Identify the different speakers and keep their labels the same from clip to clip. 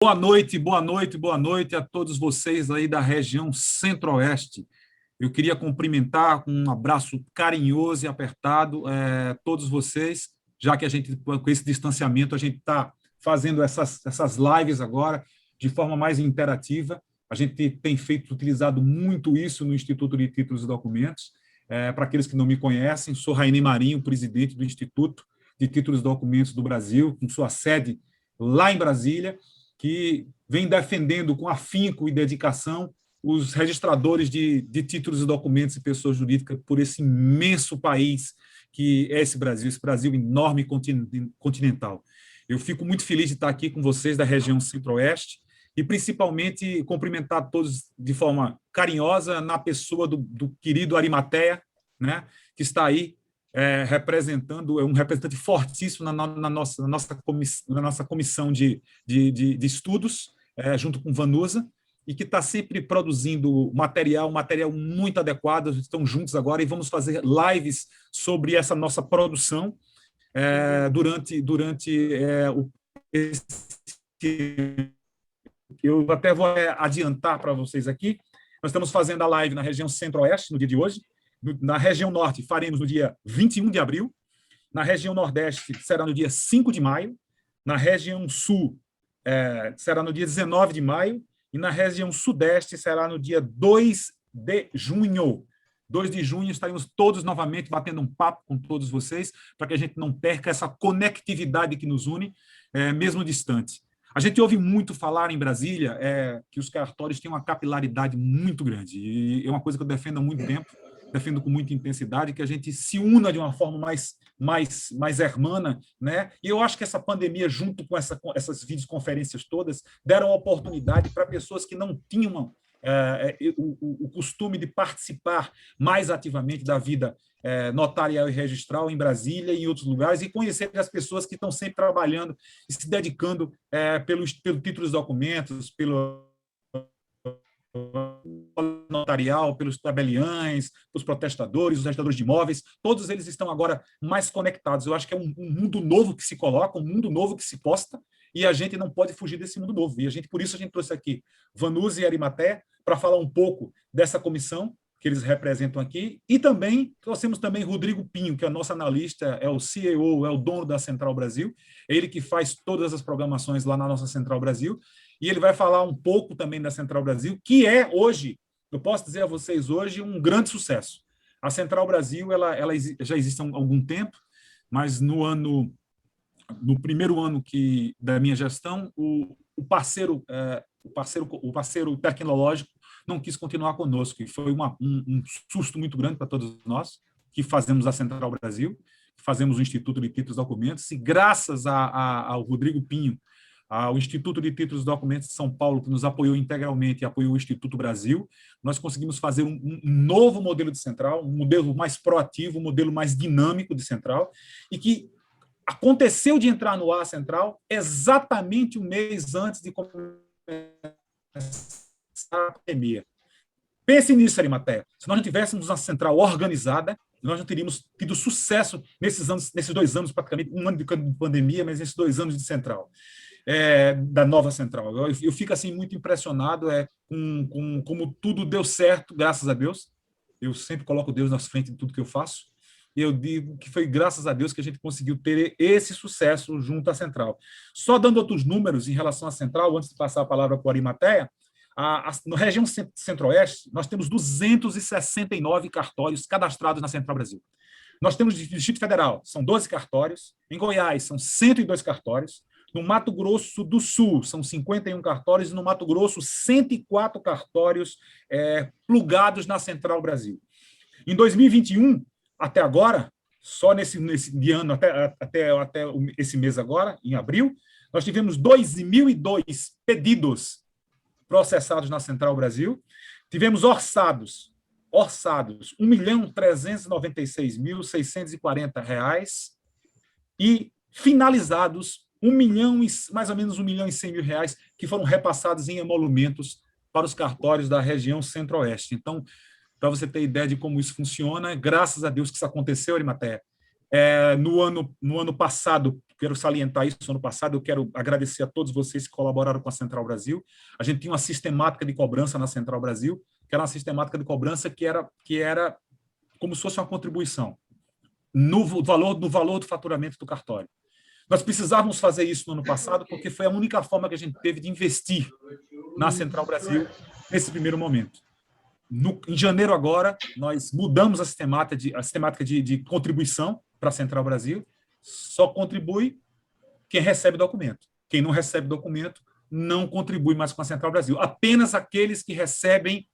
Speaker 1: Boa noite, boa noite, boa noite a todos vocês aí da região Centro-Oeste. Eu queria cumprimentar com um abraço carinhoso e apertado todos vocês, já que a gente, com esse distanciamento, a gente está fazendo essas lives agora de forma mais interativa. A gente tem utilizado muito isso no Instituto de Títulos e Documentos. Para aqueles que não me conhecem, sou Rainê Marinho, presidente do Instituto de Títulos e Documentos do Brasil, com sua sede lá em Brasília, que vem defendendo com afinco e dedicação os registradores de títulos e documentos e pessoas jurídicas por esse imenso país que é esse Brasil enorme e continental. Eu fico muito feliz de estar aqui com vocês da região Centro-Oeste e, principalmente, cumprimentar todos de forma carinhosa na pessoa do querido Arimatea, né, que está aí representando, é um representante fortíssimo na nossa comissão de estudos, junto com Vanusa, e que está sempre produzindo material muito adequado. Estão juntos agora e vamos fazer lives sobre essa nossa produção durante eu até vou adiantar para vocês aqui. Nós estamos fazendo a live na região Centro-Oeste no dia de hoje. Na região Norte, faremos no dia 21 de abril. Na região Nordeste, será no dia 5 de maio. Na região Sul, será no dia 19 de maio. E na região Sudeste, será no dia 2 de junho. 2 de junho, estaremos todos novamente batendo um papo com todos vocês, para que a gente não perca essa conectividade que nos une, mesmo distante. A gente ouve muito falar em Brasília que os cartórios têm uma capilaridade muito grande, e é uma coisa que eu defendo há muito tempo, defendo com muita intensidade, que a gente se una de uma forma mais hermana, né? E eu acho que essa pandemia, junto com essas videoconferências todas, deram oportunidade para pessoas que não tinham o costume de participar mais ativamente da vida notarial e registral em Brasília e em outros lugares, e conhecer as pessoas que estão sempre trabalhando e se dedicando pelo título dos documentos, pelo notarial, pelos tabeliães, os protestadores, os registradores de imóveis, todos eles estão agora mais conectados. Eu acho que é um mundo novo que se coloca, um mundo novo que se posta, e a gente não pode fugir desse mundo novo. E por isso a gente trouxe aqui Vanusa e Arimatea para falar um pouco dessa comissão que eles representam aqui, e também trouxemos também Rodrigo Pinho, que é o nosso analista, é o CEO, é o dono da Central Brasil, é ele que faz todas as programações lá na nossa Central Brasil, e ele vai falar um pouco também da Central Brasil, que é hoje, eu posso dizer a vocês hoje, um grande sucesso. A Central Brasil ela já existe há algum tempo, mas no primeiro ano da minha gestão, o parceiro tecnológico não quis continuar conosco, e foi um susto muito grande para todos nós, que fazemos a Central Brasil, que fazemos o Instituto de Títulos e Documentos, e graças ao Rodrigo Pinho, ao Instituto de Títulos e Documentos de São Paulo, que nos apoiou integralmente e apoiou o Instituto Brasil, nós conseguimos fazer um novo modelo de central, um modelo mais proativo, um modelo mais dinâmico de central, e que aconteceu de entrar no ar a central exatamente um mês antes de começar a pandemia. Pense nisso, Arimatea. Se nós não tivéssemos uma central organizada, nós não teríamos tido sucesso nesses 2 anos, praticamente, um ano de pandemia, mas nesses 2 anos de central. Da nova central. Eu fico assim muito impressionado com como tudo deu certo, graças a Deus. Eu sempre coloco Deus na frente de tudo que eu faço. E eu digo que foi graças a Deus que a gente conseguiu ter esse sucesso junto à central. Só dando outros números em relação à central, antes de passar a palavra para o Arimatea, na região Centro-Oeste, nós temos 269 cartórios cadastrados na Central Brasil. Nós temos no Distrito Federal, são 12 cartórios, em Goiás, são 102 cartórios, no Mato Grosso do Sul, são 51 cartórios, e no Mato Grosso, 104 cartórios plugados na Central Brasil. Em 2021, até agora, só nesse ano, até esse mês agora, em abril, nós tivemos 2.002 pedidos processados na Central Brasil, tivemos orçados R$ 1.396.640 e finalizados mais ou menos R$ 1.100.000 que foram repassados em emolumentos para os cartórios da região Centro-Oeste. Então, para você ter ideia de como isso funciona, graças a Deus que isso aconteceu, Arimatea. No ano passado, quero salientar isso ano passado, eu quero agradecer a todos vocês que colaboraram com a Central Brasil. A gente tinha uma sistemática de cobrança na Central Brasil, que era uma sistemática de cobrança que era como se fosse uma contribuição no valor do faturamento do cartório. Nós precisávamos fazer isso no ano passado, porque foi a única forma que a gente teve de investir na Central Brasil nesse primeiro momento. Em janeiro agora, nós mudamos a sistemática de contribuição para a Central Brasil. Só contribui quem recebe documento. Quem não recebe documento não contribui mais com a Central Brasil. Apenas aqueles que recebem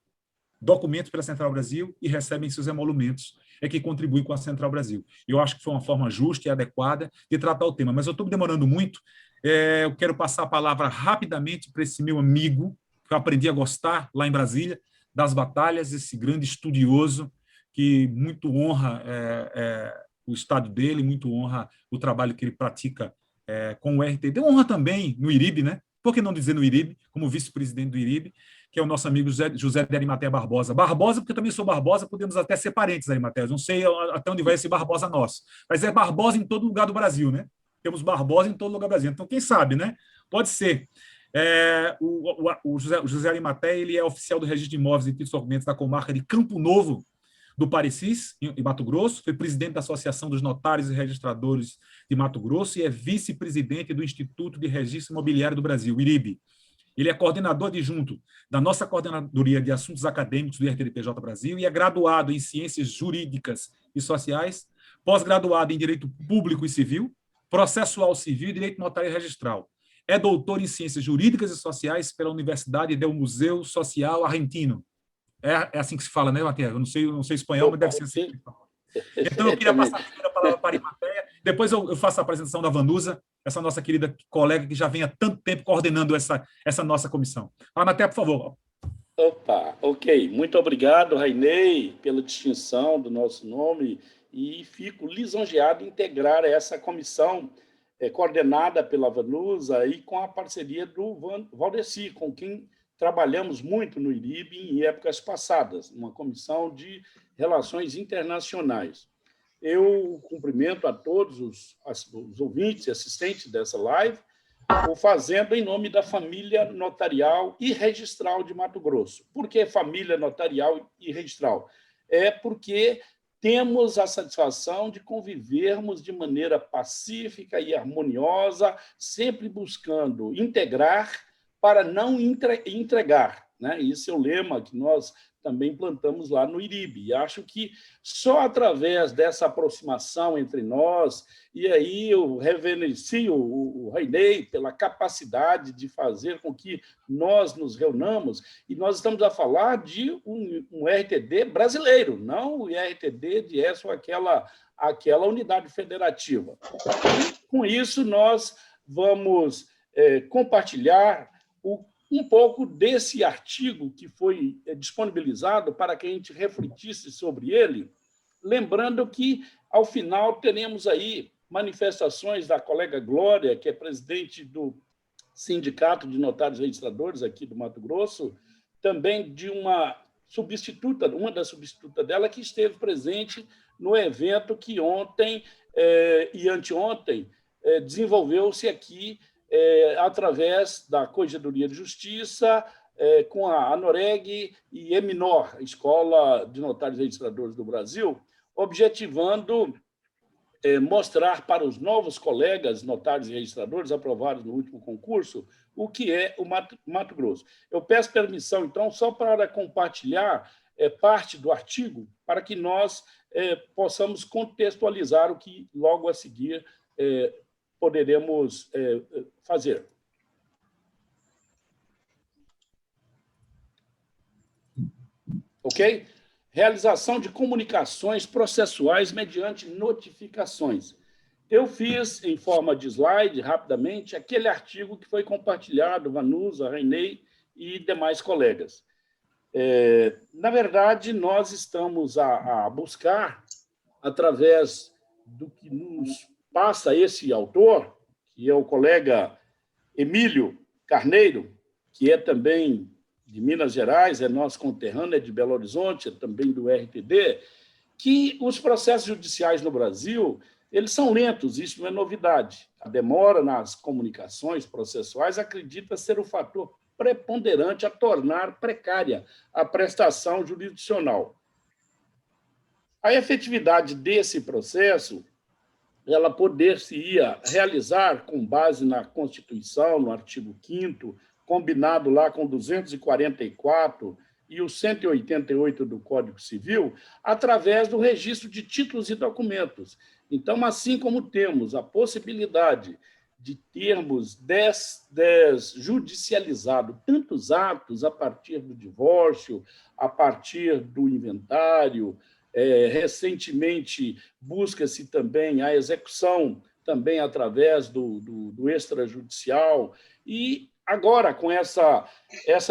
Speaker 1: documentos pela Central Brasil e recebem seus emolumentos é que contribuem com a Central Brasil. Eu acho que foi uma forma justa e adequada de tratar o tema, mas eu estou demorando muito. Eu quero passar a palavra rapidamente para esse meu amigo, que eu aprendi a gostar lá em Brasília, das batalhas, esse grande estudioso que muito honra o estado dele, muito honra o trabalho que ele pratica com o RTD, honra também no IRIB, né? Por que não dizer no IRIB, como vice-presidente do IRIB, que é o nosso amigo José de Arimateia Barbosa. Barbosa, porque eu também sou Barbosa, podemos até ser parentes, Arimateia. Não sei até onde vai esse Barbosa nosso, mas é Barbosa em todo lugar do Brasil, né? Temos Barbosa em todo lugar do Brasil. Então, quem sabe, né? Pode ser. O José Arimateia, ele é oficial do Registro de Imóveis e Títulos e Documentos da comarca de Campo Novo, do Parecis, em Mato Grosso, foi presidente da Associação dos Notários e Registradores de Mato Grosso e é vice-presidente do Instituto de Registro Imobiliário do Brasil, IRIB. Ele é coordenador adjunto da nossa Coordenadoria de Assuntos Acadêmicos do IRTDPJ Brasil e é graduado em Ciências Jurídicas e Sociais, pós-graduado em Direito Público e Civil, Processual Civil e Direito Notário e Registral. É doutor em Ciências Jurídicas e Sociais pela Universidade del Museu Social Argentino. É assim que se fala, né, Matheus? Eu não sei espanhol, mas deve ser assim. Então, eu queria passar a primeira palavra para a Arimateia. Depois eu faço a apresentação da Vanusa, essa nossa querida colega que já vem há tanto tempo coordenando essa nossa comissão. Arimateia, por favor.
Speaker 2: Opa, ok. Muito obrigado, Rainei, pela distinção do nosso nome e fico lisonjeado em integrar essa comissão coordenada pela Vanusa e com a parceria do Valdeci, com quem trabalhamos muito no IRIB em épocas passadas, uma comissão de relações internacionais. Eu cumprimento a todos os ouvintes e assistentes dessa live, o fazendo em nome da família notarial e registral de Mato Grosso. Por que família notarial e registral? É porque temos a satisfação de convivermos de maneira pacífica e harmoniosa, sempre buscando integrar para não entregar, né? Esse é o lema que nós também plantamos lá no IRIB. E acho que só através dessa aproximação entre nós, e aí eu reverencio o Rainei pela capacidade de fazer com que nós nos reunamos, e nós estamos a falar de um RTD brasileiro, não o RTD de essa ou aquela unidade federativa. E, com isso, nós vamos compartilhar um pouco desse artigo que foi disponibilizado para que a gente refletisse sobre ele, lembrando que, ao final, teremos aí manifestações da colega Glória, que é presidente do Sindicato de Notários e Registradores aqui do Mato Grosso, também de uma das substitutas dela, que esteve presente no evento que ontem e anteontem desenvolveu-se aqui através da Corregedoria de Justiça, com a ANOREG e EMINOR, Escola de Notários e Registradores do Brasil, objetivando mostrar para os novos colegas notários e registradores aprovados no último concurso o que é o Mato Grosso. Eu peço permissão, então, só para compartilhar parte do artigo, para que nós possamos contextualizar o que logo a seguir poderemos fazer. Ok? Realização de comunicações processuais mediante notificações. Eu fiz, em forma de slide, rapidamente, aquele artigo que foi compartilhado, Vanusa, Rainei e demais colegas. Na verdade, nós estamos a buscar, através do que nos passa esse autor, que é o colega Emílio Carneiro, que é também de Minas Gerais, é nosso conterrâneo, é de Belo Horizonte, é também do RTD, que os processos judiciais no Brasil eles são lentos, isso não é novidade. A demora nas comunicações processuais acredita ser o fator preponderante a tornar precária a prestação jurisdicional. A efetividade desse processo, ela poder-se-ia realizar com base na Constituição, no artigo 5º, combinado lá com 244 e o 188 do Código Civil, através do registro de títulos e documentos. Então, assim como temos a possibilidade de termos judicializado tantos atos a partir do divórcio, a partir do inventário, recentemente busca-se também a execução também através do extrajudicial, e agora, com essa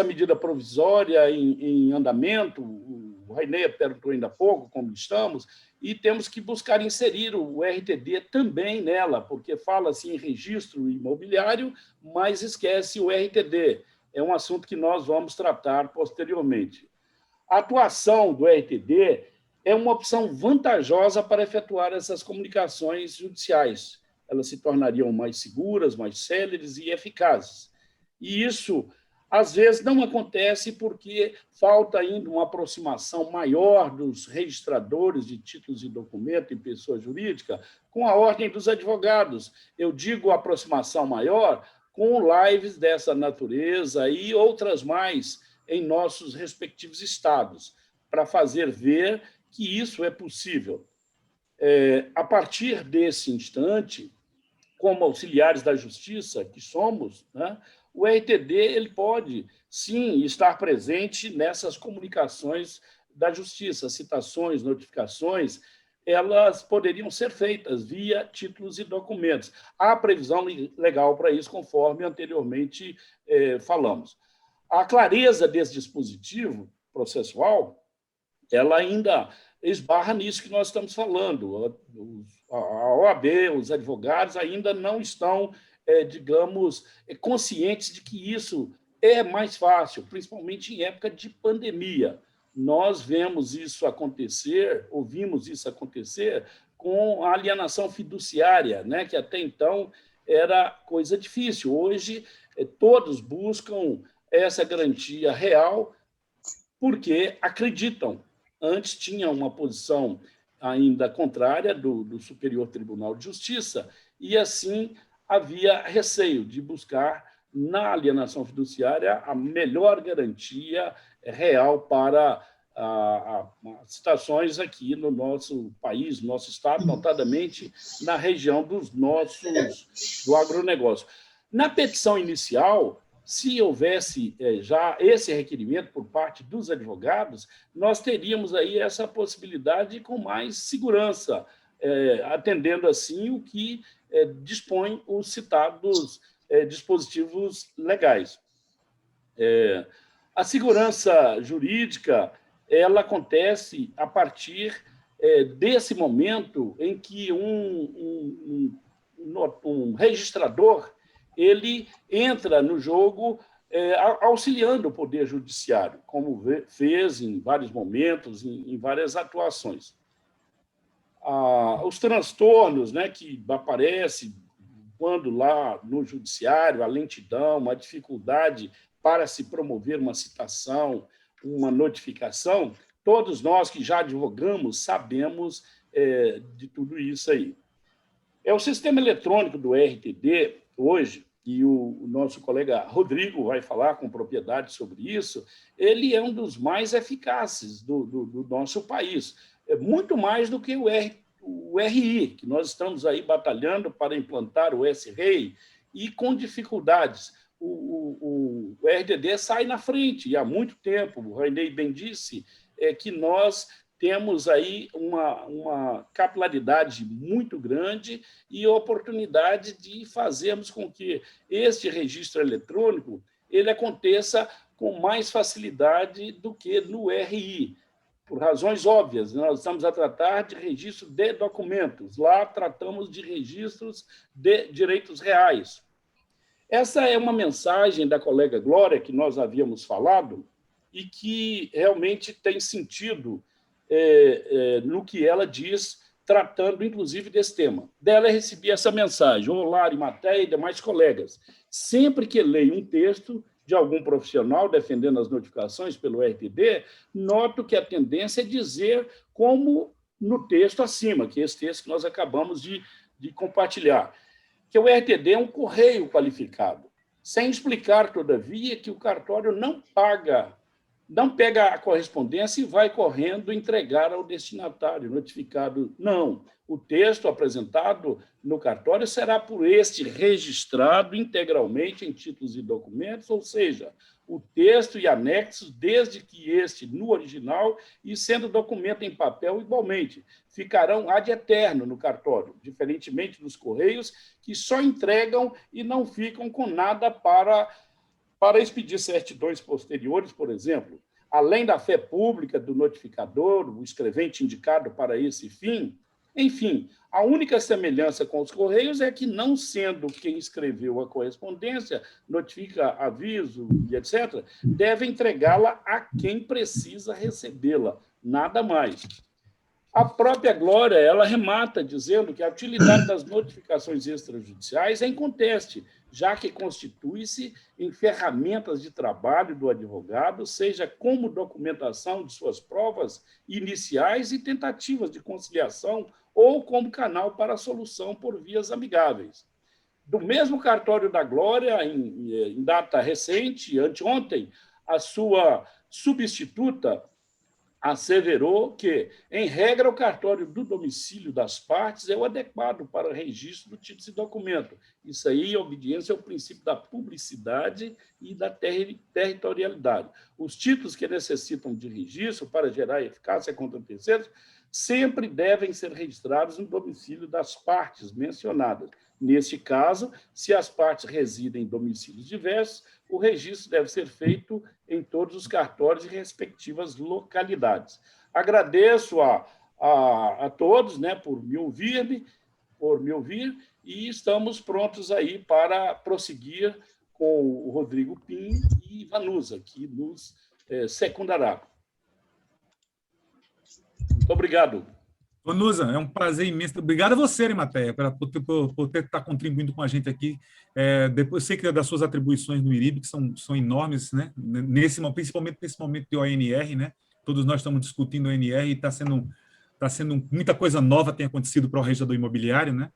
Speaker 2: medida provisória em andamento, o Rainei perguntou ainda há pouco como estamos, e temos que buscar inserir o RTD também nela, porque fala-se em registro imobiliário, mas esquece o RTD. É um assunto que nós vamos tratar posteriormente. A atuação do RTD é uma opção vantajosa para efetuar essas comunicações judiciais. Elas se tornariam mais seguras, mais céleres e eficazes. E isso, às vezes, não acontece porque falta ainda uma aproximação maior dos registradores de títulos e documentos em pessoa jurídica com a ordem dos advogados. Eu digo aproximação maior com lives dessa natureza e outras mais em nossos respectivos estados, para fazer ver que isso é possível. A partir desse instante, como auxiliares da justiça que somos, né, o RTD ele pode, sim, estar presente nessas comunicações da justiça, citações, notificações, elas poderiam ser feitas via títulos e documentos. Há previsão legal para isso, conforme anteriormente falamos. A clareza desse dispositivo processual, ela ainda esbarra nisso que nós estamos falando. A OAB, os advogados ainda não estão, digamos, conscientes de que isso é mais fácil, principalmente em época de pandemia. Nós vemos isso acontecer, ouvimos isso acontecer com a alienação fiduciária, né, que até então era coisa difícil. Hoje, todos buscam essa garantia real porque acreditam. Antes tinha uma posição ainda contrária do Superior Tribunal de Justiça e, assim, havia receio de buscar na alienação fiduciária a melhor garantia real para as situações aqui no nosso país, no nosso estado, notadamente na região do agronegócio. Na petição inicial, se houvesse já esse requerimento por parte dos advogados, nós teríamos aí essa possibilidade com mais segurança, atendendo assim o que dispõe os citados dispositivos legais. A segurança jurídica ela acontece a partir desse momento em que um registrador ele entra no jogo auxiliando o Poder Judiciário, como fez em vários momentos, em várias atuações. Os transtornos, né, que aparecem quando lá no Judiciário, a lentidão, a dificuldade para se promover uma citação, uma notificação, todos nós que já advogamos sabemos de tudo isso aí. O sistema eletrônico do RTD, hoje, e o nosso colega Rodrigo vai falar com propriedade sobre isso, ele é um dos mais eficazes do nosso país, muito mais do que o RI, que nós estamos aí batalhando para implantar o S-REI, e com dificuldades. O RTD sai na frente, e há muito tempo, o Rainei bem disse, que nós temos aí uma capilaridade muito grande e a oportunidade de fazermos com que este registro eletrônico ele aconteça com mais facilidade do que no RI, por razões óbvias. Nós estamos a tratar de registro de documentos, lá tratamos de registros de direitos reais. Essa é uma mensagem da colega Glória, que nós havíamos falado, e que realmente tem sentido no que ela diz tratando, inclusive, desse tema. Dela recebi essa mensagem: olá, Arimateia e demais colegas. Sempre que leio um texto de algum profissional defendendo as notificações pelo RTD, noto que a tendência é dizer como no texto acima, que é esse texto que nós acabamos de compartilhar, que o RTD é um correio qualificado, sem explicar, todavia, que o cartório não pega a correspondência e vai correndo entregar ao destinatário notificado. Não. O texto apresentado no cartório será por este registrado integralmente em títulos e documentos, ou seja, o texto e anexos, desde que este, no original, e sendo documento em papel igualmente, ficarão ad eterno no cartório, diferentemente dos correios, que só entregam e não ficam com nada para expedir certidões posteriores, por exemplo. Além da fé pública do notificador, o escrevente indicado para esse fim. Enfim, a única semelhança com os Correios é que, não sendo quem escreveu a correspondência, notifica aviso e etc., deve entregá-la a quem precisa recebê-la, nada mais. A própria Glória, ela remata dizendo que a utilidade das notificações extrajudiciais é inconteste, já que constitui-se em ferramentas de trabalho do advogado, seja como documentação de suas provas iniciais e tentativas de conciliação ou como canal para a solução por vias amigáveis. Do mesmo cartório da Glória, em data recente, anteontem, a sua substituta asseverou que, em regra, o cartório do domicílio das partes é o adequado para o registro do título e documento. Isso aí é obediência ao princípio da publicidade e da territorialidade. Os títulos que necessitam de registro para gerar eficácia contra terceiros sempre devem ser registrados no domicílio das partes mencionadas. Neste caso, se as partes residem em domicílios diversos, o registro deve ser feito em todos os cartórios e respectivas localidades. Agradeço a todos, né, por me ouvir, e estamos prontos aí para prosseguir com o Rodrigo Pim e Vanusa, que nos secundará. Muito obrigado.
Speaker 1: Vanusa, é um prazer imenso. Obrigado a você, Arimateia, por ter estar contribuindo com a gente aqui. Depois, eu sei que das suas atribuições no IRIB, que são enormes, né? Principalmente nesse momento de ONR, né? Todos nós estamos discutindo ONR e está sendo muita coisa nova tem acontecido para o registrador imobiliário, né?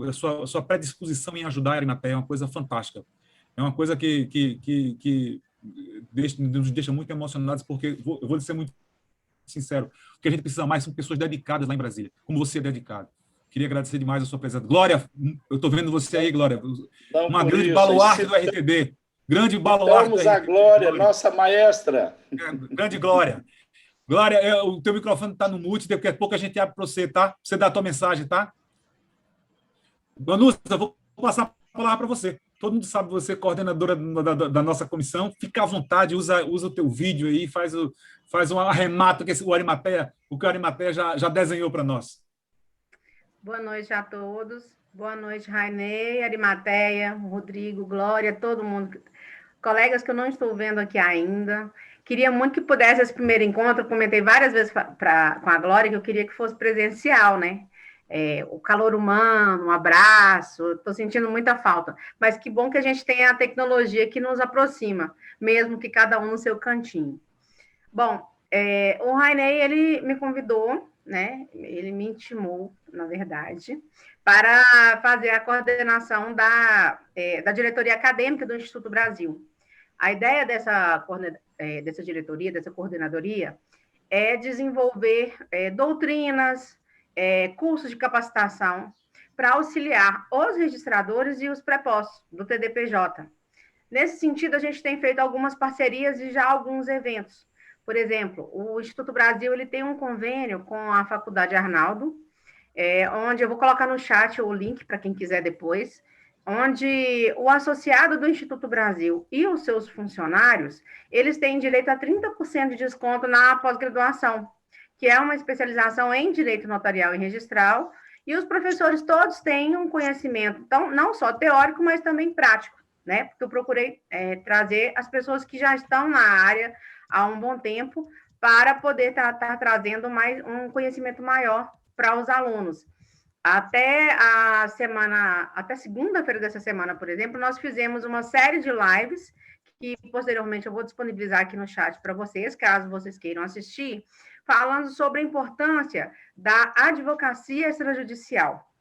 Speaker 1: A sua predisposição em ajudar a Arimateia é uma coisa fantástica. É uma coisa que nos deixa muito emocionados, porque eu vou ser muito sincero, o que a gente precisa mais são pessoas dedicadas lá em Brasília, como você é dedicado. Queria agradecer demais a sua presença. Glória, eu estou vendo você aí, Glória, uma grande baluarte do RTD. Grande baluarte do RTD.
Speaker 2: Vamos a Glória, nossa maestra.
Speaker 1: Grande Glória. Glória, o teu microfone está no mute, daqui a pouco a gente abre para você, tá? Você dá a tua mensagem, tá? Vanusa, eu vou passar a palavra para você. Todo mundo sabe, você é coordenadora da nossa comissão. Fica à vontade, usa o teu vídeo aí, faz um arremato que o Arimateia já desenhou para nós.
Speaker 3: Boa noite a todos. Boa noite, Rainei, Arimateia, Rodrigo, Glória, todo mundo. Colegas que eu não estou vendo aqui ainda. Queria muito que pudesse esse primeiro encontro. Eu comentei várias vezes com a Glória que eu queria que fosse presencial, né? O calor humano, um abraço, estou sentindo muita falta. Mas que bom que a gente tem a tecnologia que nos aproxima, mesmo que cada um no seu cantinho. Bom, o Rainei, ele me convidou, né? Ele me intimou, na verdade, para fazer a coordenação da diretoria acadêmica do Instituto Brasil. A ideia dessa diretoria, dessa coordenadoria, é desenvolver doutrinas, cursos de capacitação para auxiliar os registradores e os prepostos do TDPJ. Nesse sentido, a gente tem feito algumas parcerias e já alguns eventos. Por exemplo, o Instituto Brasil ele tem um convênio com a Faculdade Arnaldo, onde eu vou colocar no chat o link para quem quiser depois, onde o associado do Instituto Brasil e os seus funcionários, eles têm direito a 30% de desconto na pós-graduação, que é uma especialização em direito notarial e registral, e os professores todos têm um conhecimento, então, não só teórico, mas também prático, né? Porque eu procurei trazer as pessoas que já estão na área há um bom tempo, para poder estar trazendo um conhecimento maior para os alunos. Até segunda-feira dessa semana, por exemplo, nós fizemos uma série de lives que posteriormente eu vou disponibilizar aqui no chat para vocês, caso vocês queiram assistir, falando sobre a importância da advocacia extrajudicial.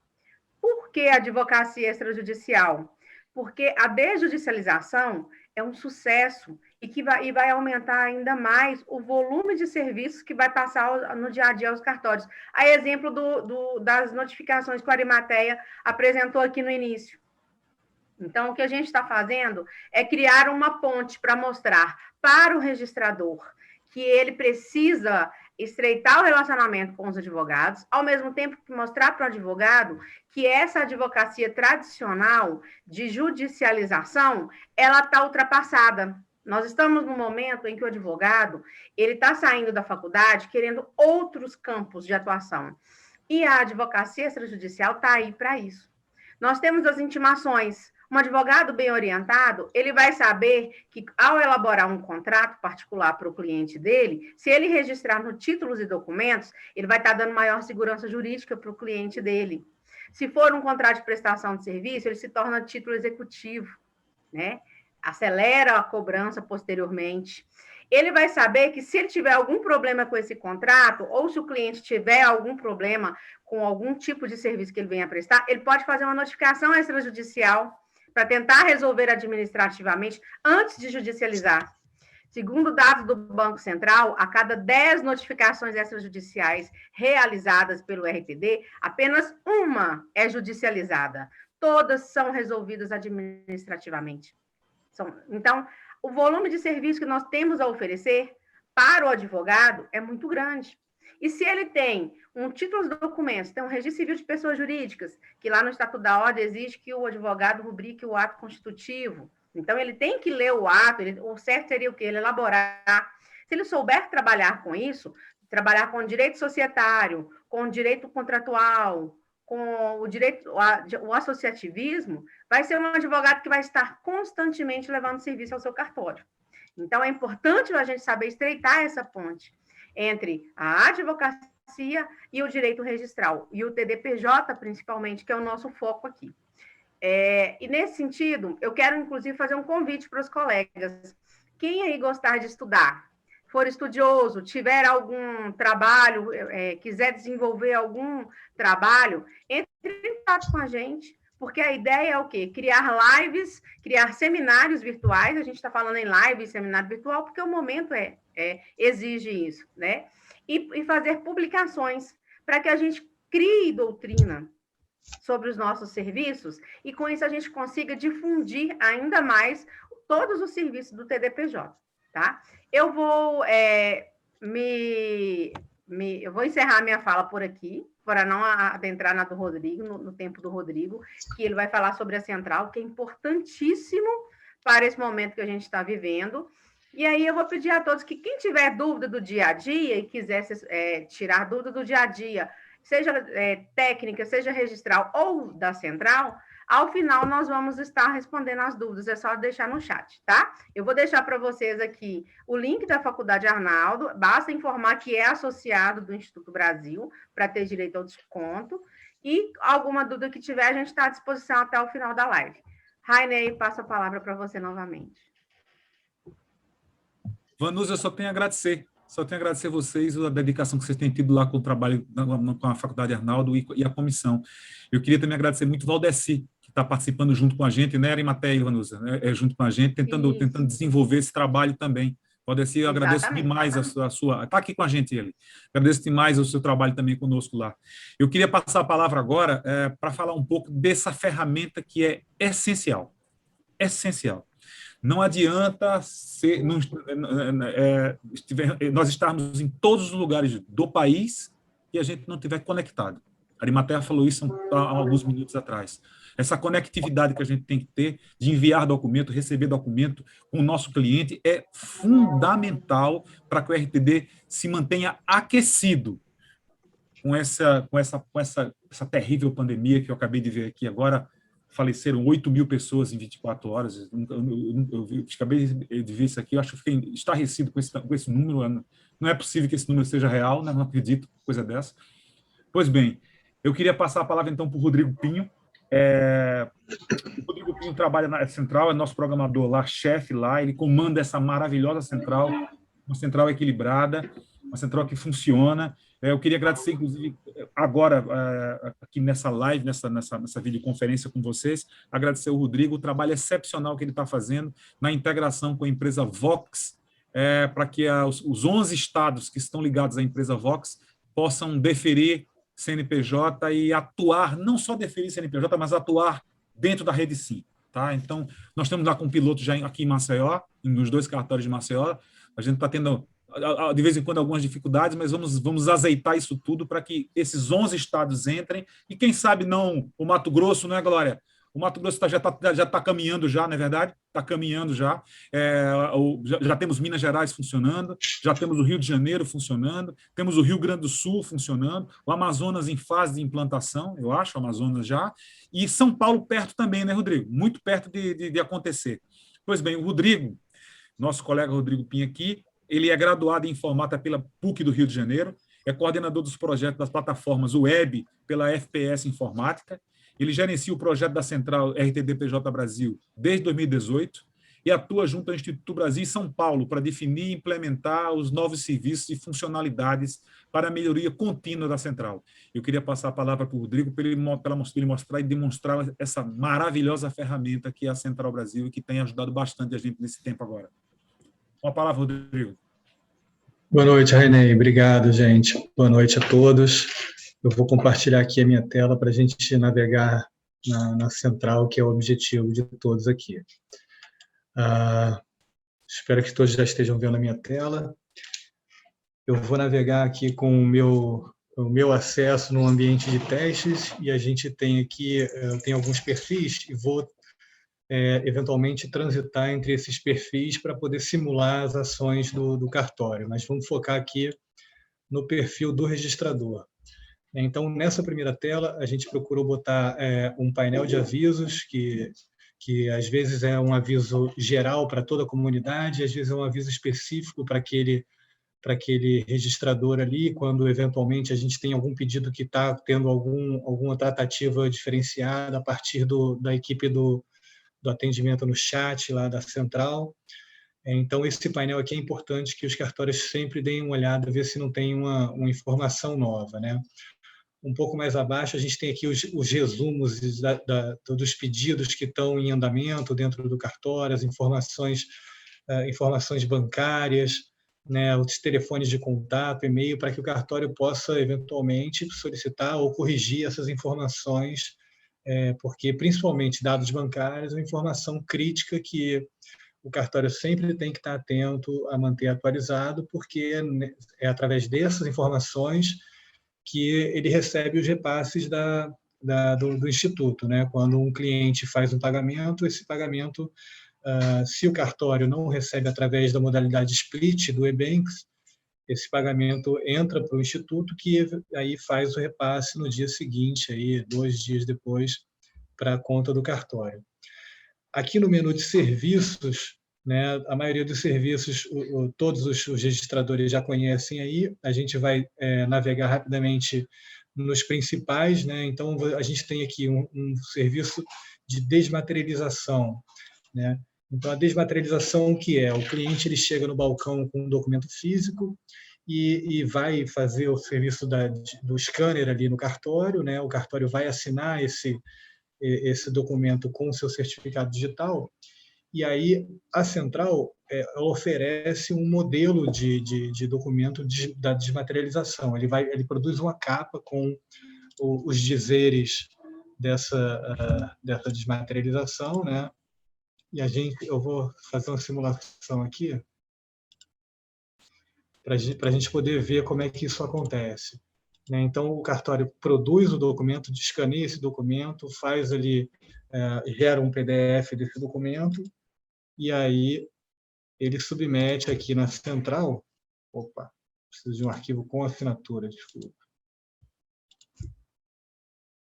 Speaker 3: Por que a advocacia extrajudicial? Porque a desjudicialização é um sucesso e vai aumentar ainda mais o volume de serviços que vai passar no dia a dia aos cartórios. A exemplo das notificações que o Arimateia apresentou aqui no início. Então, o que a gente está fazendo é criar uma ponte para mostrar para o registrador que ele precisa estreitar o relacionamento com os advogados, ao mesmo tempo que mostrar para o advogado que essa advocacia tradicional de judicialização, ela está ultrapassada. Nós estamos num momento em que o advogado ele está saindo da faculdade querendo outros campos de atuação. E a advocacia extrajudicial está aí para isso. Nós temos as intimações. Um advogado bem orientado, ele vai saber que, ao elaborar um contrato particular para o cliente dele, se ele registrar no títulos e documentos, ele vai estar dando maior segurança jurídica para o cliente dele. Se for um contrato de prestação de serviço, ele se torna título executivo, né? Acelera a cobrança posteriormente. Ele vai saber que se ele tiver algum problema com esse contrato, ou se o cliente tiver algum problema com algum tipo de serviço que ele venha prestar, ele pode fazer uma notificação extrajudicial para tentar resolver administrativamente antes de judicializar. Segundo dados do Banco Central, a cada 10 notificações extrajudiciais realizadas pelo RTD, apenas uma é judicializada. Todas são resolvidas administrativamente. Então, o volume de serviço que nós temos a oferecer para o advogado é muito grande. E se ele tem um título de documentos, tem um registro civil de pessoas jurídicas, que lá no Estatuto da Ordem exige que o advogado rubrique o ato constitutivo. Então, ele tem que ler o ato, o certo seria o quê? Ele elaborar. Se ele souber trabalhar com isso, trabalhar com o direito societário, com o direito contratual, com o direito, o associativismo, vai ser um advogado que vai estar constantemente levando serviço ao seu cartório. Então, é importante a gente saber estreitar essa ponte entre a advocacia e o direito registral, e o TDPJ, principalmente, que é o nosso foco aqui. E, nesse sentido, eu quero, inclusive, fazer um convite para os colegas. Quem aí gostar de estudar, for estudioso, tiver algum trabalho, quiser desenvolver algum trabalho, entre em contato com a gente, porque a ideia é o quê? Criar lives, criar seminários virtuais, a gente está falando em live e seminário virtual, porque o momento exige isso, né? E fazer publicações para que a gente crie doutrina sobre os nossos serviços e, com isso, a gente consiga difundir ainda mais todos os serviços do TDPJ, tá? Eu vou eu vou encerrar minha fala por aqui, para não adentrar na do Rodrigo, no tempo do Rodrigo, que ele vai falar sobre a central, que é importantíssimo para esse momento que a gente está vivendo. E aí eu vou pedir a todos que quem tiver dúvida do dia a dia e quiser tirar dúvida do dia a dia, seja técnica, seja registral ou da central, ao final nós vamos estar respondendo as dúvidas, é só deixar no chat, tá? Eu vou deixar para vocês aqui o link da Faculdade Arnaldo, basta informar que é associado do Instituto Brasil, para ter direito ao desconto, e alguma dúvida que tiver, a gente está à disposição até o final da live. Rainei, passo a palavra para você novamente.
Speaker 1: Vanusa, eu só tenho a agradecer vocês a dedicação que vocês têm tido lá com o trabalho com a Faculdade Arnaldo e a comissão. Eu queria também agradecer muito o Valdeci, que está participando junto com a gente, né, Arimateia e Vanusa, junto com a gente, tentando desenvolver esse trabalho também. Valdeci, eu agradeço demais a sua... Está aqui com a gente ele. Agradeço demais o seu trabalho também conosco lá. Eu queria passar a palavra agora para falar um pouco dessa ferramenta que é essencial. Essencial. Não adianta nós estarmos em todos os lugares do país e a gente não estiver conectado. A Arimateia falou isso há alguns minutos atrás. Essa conectividade que a gente tem que ter de enviar documento, receber documento com o nosso cliente é fundamental para que o RTD se mantenha aquecido com essa terrível pandemia que eu acabei de ver aqui agora. Faleceram 8.000 pessoas em 24 horas. Eu acabei de ver isso aqui, eu acho que fiquei estarrecido com esse número. Não é possível que esse número seja real, né? Não acredito coisa dessa. Pois bem, eu queria passar a palavra, então, para o Rodrigo Pinho. O Rodrigo Pinho trabalha na Central, é nosso programador lá, chefe lá, ele comanda essa maravilhosa central, uma central equilibrada, uma central que funciona. Eu queria agradecer, inclusive, agora, aqui nessa live, nessa videoconferência com vocês, agradecer ao Rodrigo, o trabalho excepcional que ele está fazendo na integração com a empresa Vox, para que os 11 estados que estão ligados à empresa Vox possam deferir CNPJ e atuar, não só deferir CNPJ, mas atuar dentro da rede Sim. Tá? Então, nós estamos lá com um piloto já aqui em Maceió, nos 2 cartórios de Maceió. A gente está tendo, de vez em quando, algumas dificuldades, mas vamos azeitar isso tudo para que esses 11 estados entrem. E quem sabe não o Mato Grosso, não é, Glória? O Mato Grosso já está caminhando já, não é verdade? Está caminhando já. Já temos Minas Gerais funcionando, já temos o Rio de Janeiro funcionando, temos o Rio Grande do Sul funcionando, o Amazonas em fase de implantação, eu acho, o Amazonas já, e São Paulo perto também, né, Rodrigo? Muito perto de acontecer. Pois bem, o Rodrigo, nosso colega Rodrigo Pinha aqui, ele é graduado em informática pela PUC do Rio de Janeiro, é coordenador dos projetos das plataformas web pela FPS Informática. Ele gerencia o projeto da Central RTD-PJ Brasil desde 2018 e atua junto ao Instituto Brasil e São Paulo para definir e implementar os novos serviços e funcionalidades para a melhoria contínua da Central. Eu queria passar a palavra para o Rodrigo para ele mostrar e demonstrar essa maravilhosa ferramenta que é a Central Brasil e que tem ajudado bastante a gente nesse tempo agora. Uma palavra, Rodrigo.
Speaker 4: Boa noite, Rainei. Obrigado, gente. Boa noite a todos. Eu vou compartilhar aqui a minha tela para a gente navegar na central, que é o objetivo de todos aqui. Espero que todos já estejam vendo a minha tela. Eu vou navegar aqui com o meu acesso no ambiente de testes, e a gente tem aqui, tem alguns perfis, e vou eventualmente transitar entre esses perfis para poder simular as ações do cartório, mas vamos focar aqui no perfil do registrador. Então, nessa primeira tela, a gente procurou botar um painel de avisos, que às vezes é um aviso geral para toda a comunidade, às vezes é um aviso específico para aquele registrador ali, quando eventualmente a gente tem algum pedido que está tendo alguma tratativa diferenciada a partir da equipe do atendimento no chat lá da central. Então, esse painel aqui é importante que os cartórios sempre deem uma olhada, ver se não tem uma informação nova, né? Um pouco mais abaixo, a gente tem aqui os resumos dos pedidos que estão em andamento dentro do cartório, as informações bancárias, né, os telefones de contato, e-mail, para que o cartório possa, eventualmente, solicitar ou corrigir essas informações, porque, principalmente, dados bancários, é uma informação crítica que o cartório sempre tem que estar atento a manter atualizado, porque é através dessas informações que ele recebe os repasses do Instituto, né? Quando um cliente faz um pagamento, esse pagamento, se o cartório não recebe através da modalidade split do eBanks, esse pagamento entra para o Instituto, que aí faz o repasse no dia seguinte, aí, 2 dias depois, para a conta do cartório. Aqui no menu de serviços, né, a maioria dos serviços, todos os registradores já conhecem aí, a gente vai navegar rapidamente nos principais, né? Então, a gente tem aqui um serviço de desmaterialização, né? Então, a desmaterialização, que é o cliente, ele chega no balcão com um documento físico e vai fazer o serviço do scanner ali no cartório, né? O cartório vai assinar esse documento com o seu certificado digital, e aí a central oferece um modelo de documento da desmaterialização. Ele produz uma capa com os dizeres dessa desmaterialização, né? E eu vou fazer uma simulação aqui para a gente poder ver como é que isso acontece. Então, o cartório produz o documento, escaneia esse documento, faz ali, gera um PDF desse documento, e aí ele submete aqui na central. Opa, preciso de um arquivo com assinatura, desculpa.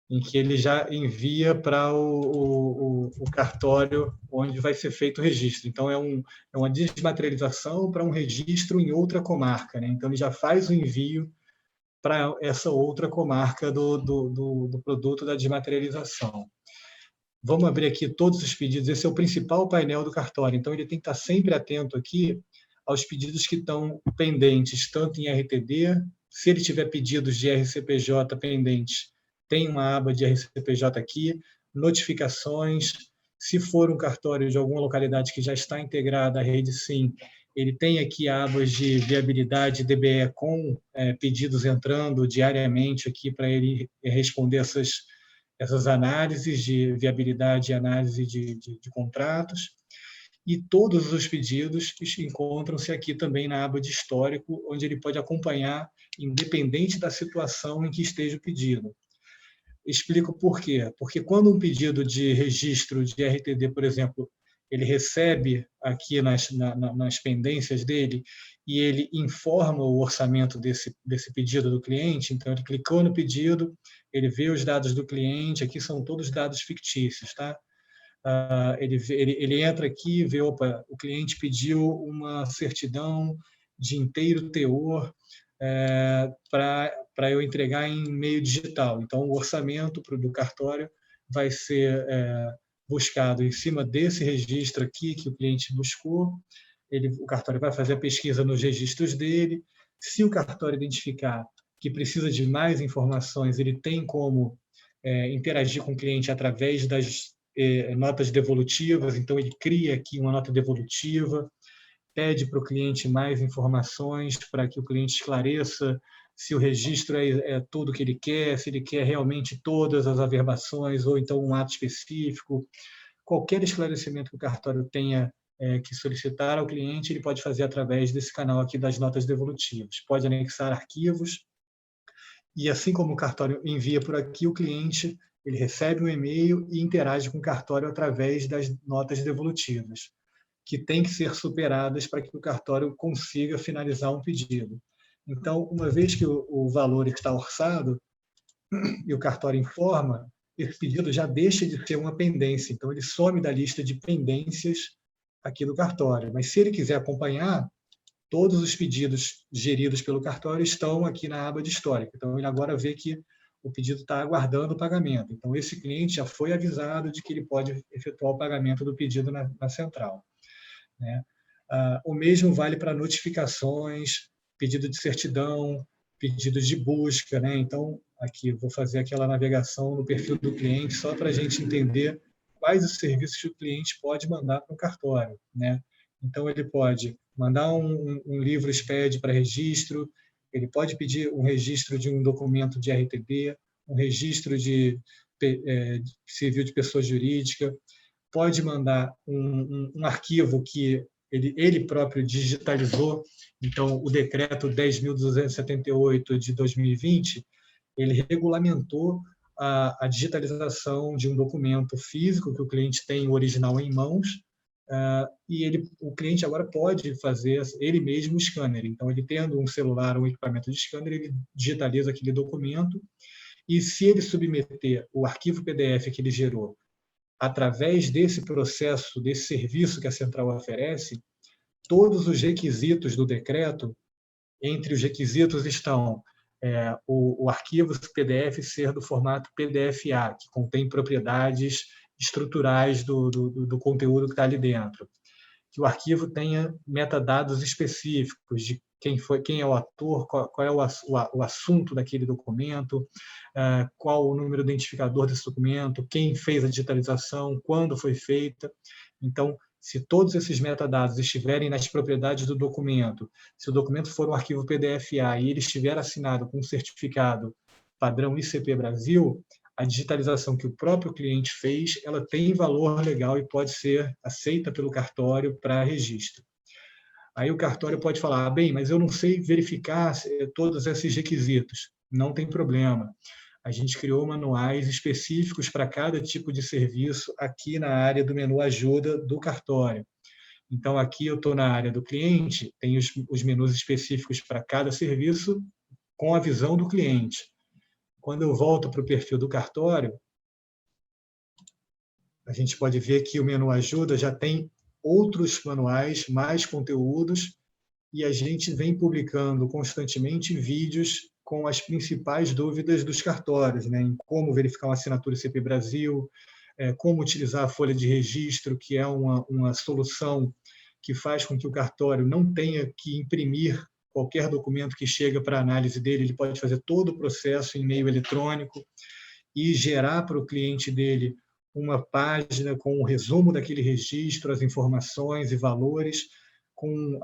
Speaker 4: Em que ele já envia para o cartório onde vai ser feito o registro. Então, é uma desmaterialização para um registro em outra comarca, né? Então, ele já faz o envio para essa outra comarca do produto da desmaterialização. Vamos abrir aqui todos os pedidos. Esse é o principal painel do cartório, então ele tem que estar sempre atento aqui aos pedidos que estão pendentes, tanto em RTD, se ele tiver pedidos de RCPJ pendentes, tem uma aba de RCPJ aqui, notificações, se for um cartório de alguma localidade que já está integrada à rede SIM, ele tem aqui abas de viabilidade DBE com pedidos entrando diariamente aqui para ele responder essas análises de viabilidade e análise de contratos. E todos os pedidos encontram-se aqui também na aba de histórico, onde ele pode acompanhar, independente da situação em que esteja o pedido. Explico por quê. Porque quando um pedido de registro de RTD, por exemplo, ele recebe aqui nas pendências dele e ele informa o orçamento desse pedido do cliente, então ele clicou no pedido, ele vê os dados do cliente, aqui são todos dados fictícios, tá? Ele entra aqui e vê, opa, o cliente pediu uma certidão de inteiro teor para eu entregar em meio digital. Então, o orçamento do cartório vai ser buscado em cima desse registro aqui que o cliente buscou. O cartório vai fazer a pesquisa nos registros dele. Se o cartório identificar que precisa de mais informações, ele tem como interagir com o cliente através das notas devolutivas, então ele cria aqui uma nota devolutiva, pede para o cliente mais informações para que o cliente esclareça se o registro é tudo que ele quer, se ele quer realmente todas as averbações ou então um ato específico. Qualquer esclarecimento que o cartório tenha que solicitar ao cliente, ele pode fazer através desse canal aqui das notas devolutivas. Pode anexar arquivos e, assim como o cartório envia por aqui, o cliente ele recebe um e-mail e interage com o cartório através das notas devolutivas, que têm que ser superadas para que o cartório consiga finalizar um pedido. Então, uma vez que o valor está orçado e o cartório informa, esse pedido já deixa de ser uma pendência. Então, ele some da lista de pendências aqui do cartório. Mas, se ele quiser acompanhar, todos os pedidos geridos pelo cartório estão aqui na aba de histórico. Então, ele agora vê que o pedido está aguardando o pagamento. Então, esse cliente já foi avisado de que ele pode efetuar o pagamento do pedido na central, né? O mesmo vale para notificações, pedido de certidão, pedidos de busca, né? Então, aqui, vou fazer aquela navegação no perfil do cliente só para a gente entender quais os serviços que o cliente pode mandar para o cartório, né? Então, ele pode mandar um livro SPED para registro, ele pode pedir um registro de um documento de RTD, um registro de civil de pessoa jurídica, pode mandar um arquivo que ele próprio digitalizou. Então, o decreto 10.278 de 2020, ele regulamentou a digitalização de um documento físico que o cliente tem o original em mãos, e o cliente agora pode fazer ele mesmo o scanner. Então, ele tendo um celular, um equipamento de scanner, ele digitaliza aquele documento e, se ele submeter o arquivo PDF que ele gerou através desse processo, desse serviço que a central oferece, todos os requisitos do decreto, entre os requisitos estão o arquivo PDF ser do formato PDF-A, que contém propriedades estruturais do conteúdo que está ali dentro, que o arquivo tenha metadados específicos de quem é o ator, qual é o assunto daquele documento, qual o número identificador desse documento, quem fez a digitalização, quando foi feita. Então, se todos esses metadados estiverem nas propriedades do documento, se o documento for um arquivo PDF-A e ele estiver assinado com um certificado padrão ICP Brasil, a digitalização que o próprio cliente fez, ela tem valor legal e pode ser aceita pelo cartório para registro. Aí o cartório pode falar, bem, mas eu não sei verificar todos esses requisitos. Não tem problema. A gente criou manuais específicos para cada tipo de serviço aqui na área do menu ajuda do cartório. Então, aqui eu estou na área do cliente, tem os menus específicos para cada serviço com a visão do cliente. Quando eu volto para o perfil do cartório, a gente pode ver que o menu ajuda já tem outros manuais, mais conteúdos, e a gente vem publicando constantemente vídeos com as principais dúvidas dos cartórios, né, em como verificar uma assinatura CP Brasil, como utilizar a folha de registro, que é uma solução que faz com que o cartório não tenha que imprimir qualquer documento que chega para análise dele, ele pode fazer todo o processo em meio eletrônico e gerar para o cliente dele uma página com o resumo daquele registro, as informações e valores, com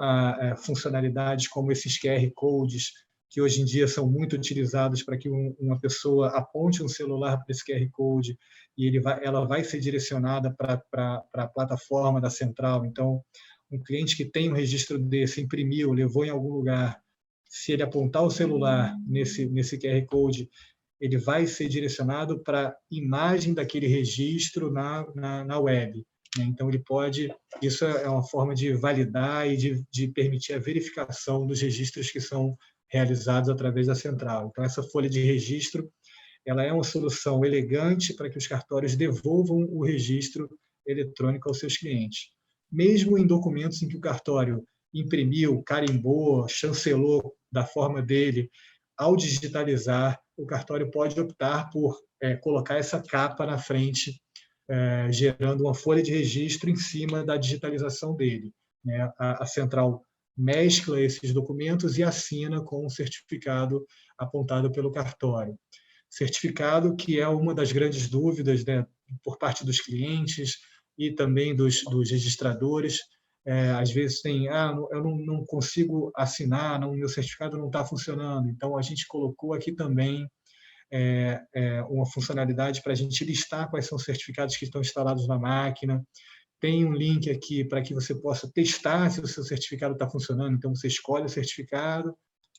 Speaker 4: funcionalidades como esses QR Codes, que hoje em dia são muito utilizados para que uma pessoa aponte um celular para esse QR Code e ela vai ser direcionada para a plataforma da central. Então, um cliente que tem um registro desse, imprimiu, levou em algum lugar, se ele apontar o celular nesse QR Code, ele vai ser direcionado para a imagem daquele registro na web. Então, ele pode... Isso é uma forma de validar e de permitir a verificação dos registros que são realizados através da central. Então, essa folha de registro, ela é uma solução elegante para que os cartórios devolvam o registro eletrônico aos seus clientes. Mesmo em documentos em que o cartório imprimiu, carimbou, chancelou da forma dele, ao digitalizar, o cartório pode optar por colocar essa capa na frente, gerando uma folha de registro em cima da digitalização dele. A central mescla esses documentos e assina com um certificado apontado pelo cartório. Certificado que é uma das grandes dúvidas, né, por parte dos clientes e também dos registradores. Às vezes tem, eu não consigo assinar, meu certificado não está funcionando. Então, a gente colocou aqui também uma funcionalidade para a gente listar quais são os certificados que estão instalados na máquina. Tem um link aqui para que você possa testar se o seu certificado está funcionando. Então, você escolhe o certificado,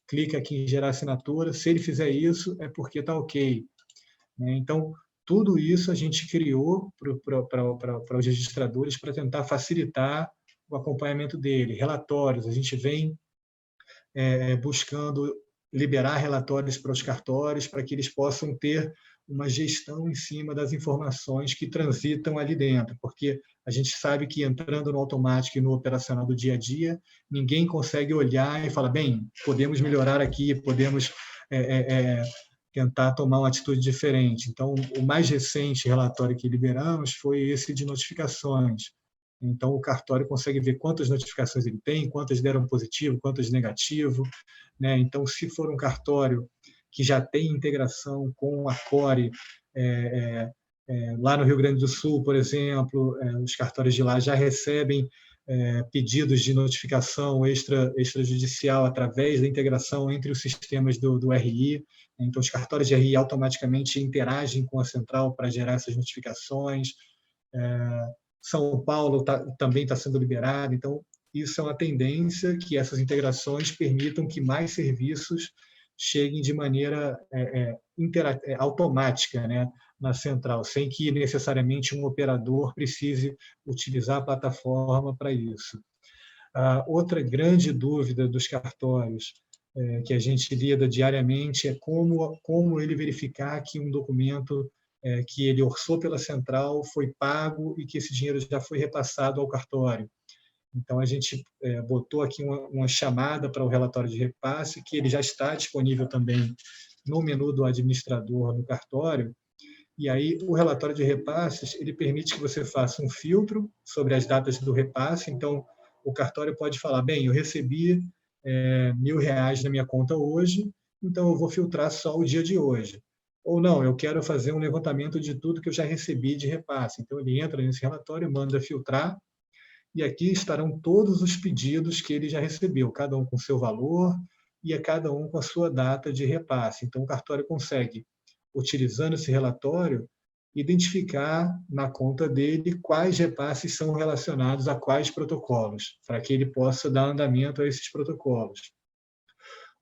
Speaker 4: clica aqui em gerar assinatura. Se ele fizer isso, é porque está ok. Então, tudo isso a gente criou para os registradores para tentar facilitar o acompanhamento dele. Relatórios, a gente vem buscando liberar relatórios para os cartórios para que eles possam ter uma gestão em cima das informações que transitam ali dentro, porque a gente sabe que entrando no automático e no operacional do dia a dia, ninguém consegue olhar e falar, bem, podemos melhorar aqui, podemos tentar tomar uma atitude diferente. Então, o mais recente relatório que liberamos foi esse de notificações. Então, o cartório consegue ver quantas notificações ele tem, quantas deram positivo, quantas negativo. Então, se for um cartório que já tem integração com a Core, lá no Rio Grande do Sul, por exemplo, os cartórios de lá já recebem pedidos de notificação extrajudicial através da integração entre os sistemas do RI. Então, os cartórios de RI automaticamente interagem com a central para gerar essas notificações. São Paulo também está sendo liberado. Então, isso é uma tendência que essas integrações permitam que mais serviços cheguem de maneira automática, né, na central, sem que necessariamente um operador precise utilizar a plataforma para isso. Outra grande dúvida dos cartórios que a gente lida diariamente é como ele verificar que um documento que ele orçou pela central foi pago e que esse dinheiro já foi repassado ao cartório. Então, a gente botou aqui uma chamada para o relatório de repasse, que ele já está disponível também no menu do administrador do cartório. E aí, o relatório de repasses, ele permite que você faça um filtro sobre as datas do repasse. Então, o cartório pode falar, bem, eu recebi R$1.000 na minha conta hoje, então eu vou filtrar só o dia de hoje. Ou não, eu quero fazer um levantamento de tudo que eu já recebi de repasse. Então, ele entra nesse relatório, manda filtrar, e aqui estarão todos os pedidos que ele já recebeu, cada um com seu valor e cada um com a sua data de repasse. Então, o cartório consegue, utilizando esse relatório, identificar na conta dele quais repasses são relacionados a quais protocolos, para que ele possa dar andamento a esses protocolos.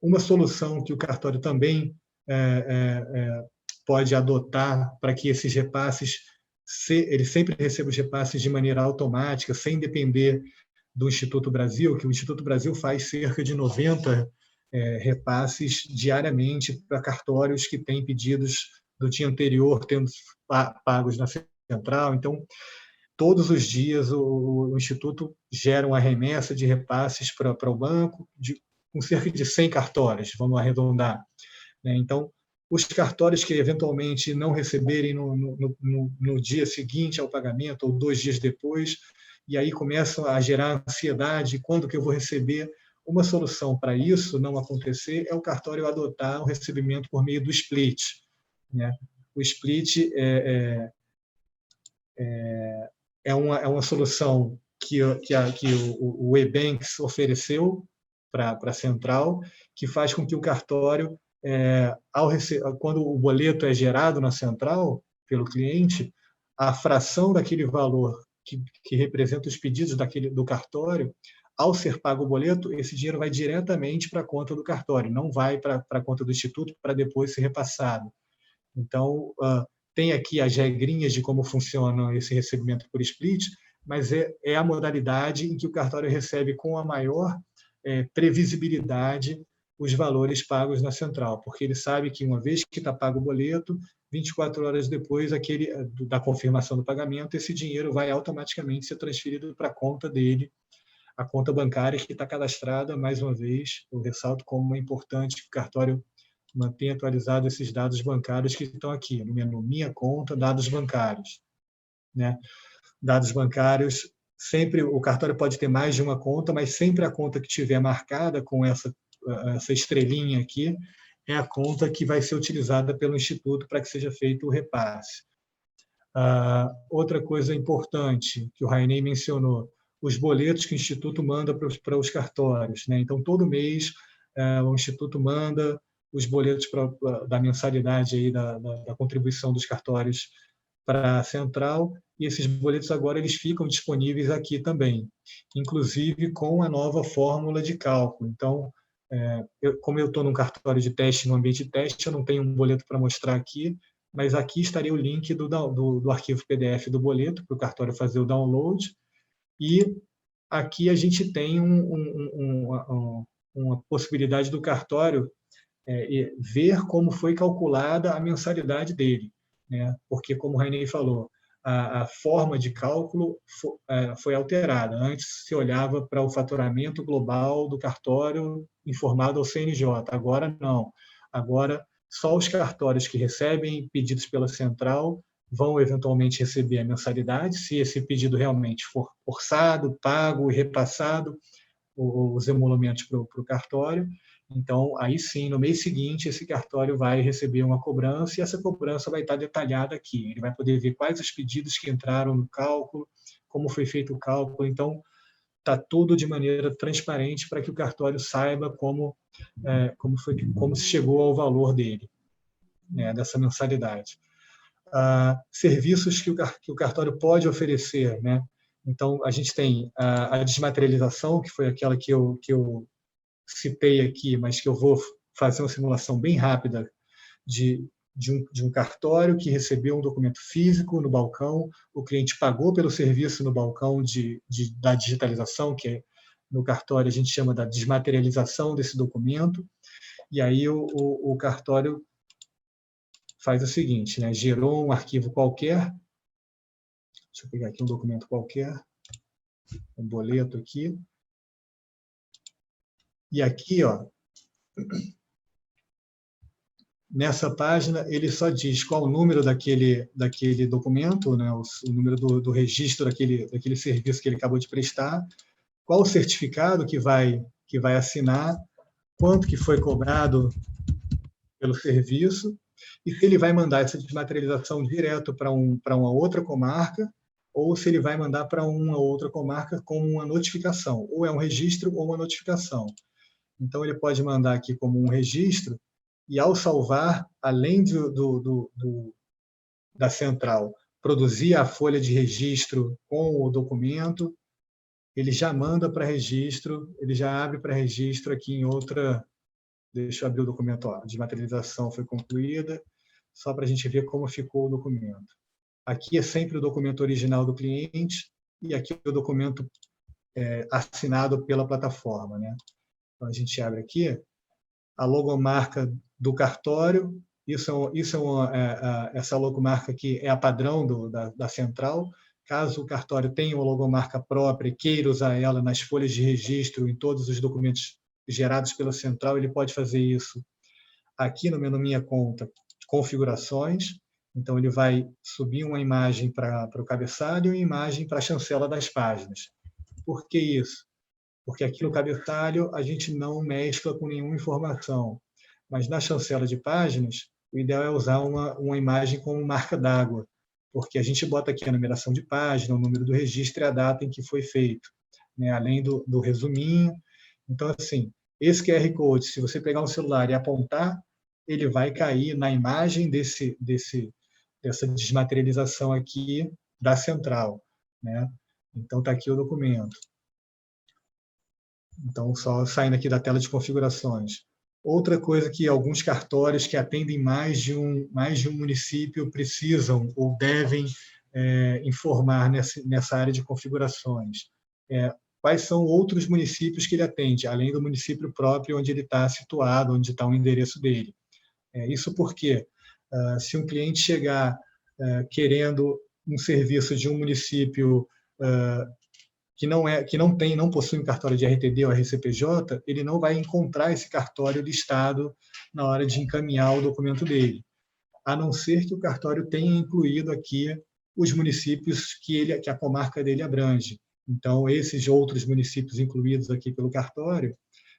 Speaker 4: Uma solução que o cartório também pode adotar para que esses repasses ele sempre recebe os repasses de maneira automática, sem depender do Instituto Brasil, que o Instituto Brasil faz cerca de 90 repasses diariamente para cartórios que têm pedidos do dia anterior tendo pagos na central. Então, todos os dias o Instituto gera uma remessa de repasses para o banco, com cerca de 100 cartórios, vamos arredondar. né? Então, os cartórios que eventualmente não receberem no dia seguinte ao pagamento ou 2 dias depois, e aí começam a gerar ansiedade, quando que eu vou receber? Uma solução para isso não acontecer é o cartório adotar o recebimento por meio do split, né? O split é uma solução que o eBanks ofereceu para a central, que faz com que o cartório, quando o boleto é gerado na central pelo cliente, a fração daquele valor que representa os pedidos do cartório, ao ser pago o boleto, esse dinheiro vai diretamente para a conta do cartório, não vai para a conta do instituto para depois ser repassado. Então, tem aqui as regrinhas de como funciona esse recebimento por split, mas é a modalidade em que o cartório recebe com a maior previsibilidade os valores pagos na central, porque ele sabe que, uma vez que está pago o boleto, 24 horas depois da confirmação do pagamento, esse dinheiro vai automaticamente ser transferido para a conta dele, a conta bancária que está cadastrada. Mais uma vez, eu ressalto como é importante que o cartório mantenha atualizado esses dados bancários que estão aqui, no menu Minha Conta, Dados Bancários, né? Dados bancários, sempre o cartório pode ter mais de uma conta, mas sempre a conta que tiver marcada com essa estrelinha aqui é a conta que vai ser utilizada pelo Instituto para que seja feito o repasse. Outra coisa importante que o Rainei mencionou, os boletos que o Instituto manda para os cartórios, né? Então, todo mês o Instituto manda os boletos da mensalidade aí da contribuição dos cartórios para a central, e esses boletos agora eles ficam disponíveis aqui também, inclusive com a nova fórmula de cálculo. Então, como eu estou num cartório de teste, no ambiente de teste, eu não tenho um boleto para mostrar aqui, mas aqui estaria o link do arquivo PDF do boleto para o cartório fazer o download, e aqui a gente tem uma possibilidade do cartório ver como foi calculada a mensalidade dele, né? Porque, como o Rainei falou, a forma de cálculo foi alterada. Antes se olhava para o faturamento global do cartório informado ao CNJ, agora não. Agora, só os cartórios que recebem pedidos pela central vão eventualmente receber a mensalidade, se esse pedido realmente for forçado, pago e repassado, os emolumentos para o cartório. Então, aí sim, no mês seguinte, esse cartório vai receber uma cobrança, e essa cobrança vai estar detalhada aqui. Ele vai poder ver quais os pedidos que entraram no cálculo, como foi feito o cálculo. Então, está tudo de maneira transparente para que o cartório saiba como se chegou ao valor dele, né, dessa mensalidade. Serviços que o cartório pode oferecer, né? Então, a gente tem a desmaterialização, que foi aquela que eu citei aqui, mas que eu vou fazer uma simulação bem rápida de um cartório que recebeu um documento físico no balcão, o cliente pagou pelo serviço no balcão da digitalização, que no cartório a gente chama da desmaterialização desse documento, e aí o cartório faz o seguinte, né? Gerou um arquivo qualquer, deixa eu pegar aqui um documento qualquer, um boleto aqui, e aqui, nessa página, ele só diz qual o número daquele documento, né, o número do registro daquele serviço que ele acabou de prestar, qual o certificado que vai assinar, quanto que foi cobrado pelo serviço, e se ele vai mandar essa desmaterialização direto para uma outra comarca, ou se ele vai mandar para uma outra comarca como uma notificação, ou é um registro ou uma notificação. Então, ele pode mandar aqui como um registro, e ao salvar, além da central produzir a folha de registro com o documento, ele já manda para registro, ele já abre para registro aqui em outra... Deixa eu abrir o documento. A desmaterialização foi concluída, só para a gente ver como ficou o documento. Aqui é sempre o documento original do cliente, e aqui o documento assinado pela plataforma, né? Então, a gente abre aqui a logomarca do cartório. Essa logomarca aqui é a padrão da central. Caso o cartório tenha uma logomarca própria e queira usar ela nas folhas de registro, em todos os documentos gerados pela central, ele pode fazer isso aqui na minha conta, configurações. Então, ele vai subir uma imagem para o cabeçalho e uma imagem para a chancela das páginas. Por que isso? Porque aqui no cabeçalho a gente não mescla com nenhuma informação. Mas na chancela de páginas, o ideal é usar uma imagem como marca d'água, porque a gente bota aqui a numeração de página, o número do registro e a data em que foi feito, né? Além do resuminho. Então, assim, esse QR Code, se você pegar um celular e apontar, ele vai cair na imagem dessa desmaterialização aqui da central, né? Então, está aqui o documento. Então, só saindo aqui da tela de configurações. Outra coisa que alguns cartórios que atendem mais de um município precisam ou devem informar nessa área de configurações. Quais são outros municípios que ele atende, além do município próprio onde ele está situado, onde está o endereço dele. Isso porque, se um cliente chegar querendo um serviço de um município que não possui um cartório de RTD ou RCPJ, ele não vai encontrar esse cartório listado na hora de encaminhar o documento dele, a não ser que o cartório tenha incluído aqui os municípios que a comarca dele abrange. Então, esses outros municípios incluídos aqui pelo cartório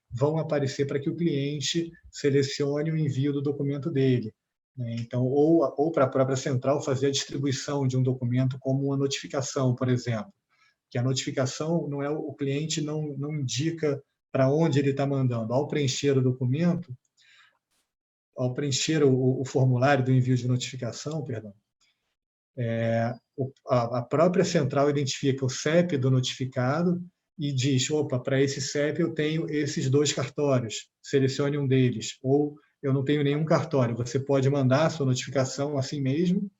Speaker 4: vão aparecer para que o cliente selecione o envio do documento dele. Então, ou para a própria central fazer a distribuição de um documento como uma notificação, por exemplo. Que a notificação não é o cliente não indica para onde ele está mandando. Ao preencher o documento, ao preencher o formulário do envio de notificação, perdão, a própria central identifica o CEP do notificado e diz, opa, para esse CEP eu tenho esses 2 cartórios, selecione um deles, ou eu não tenho nenhum cartório. Você pode mandar a sua notificação assim mesmo,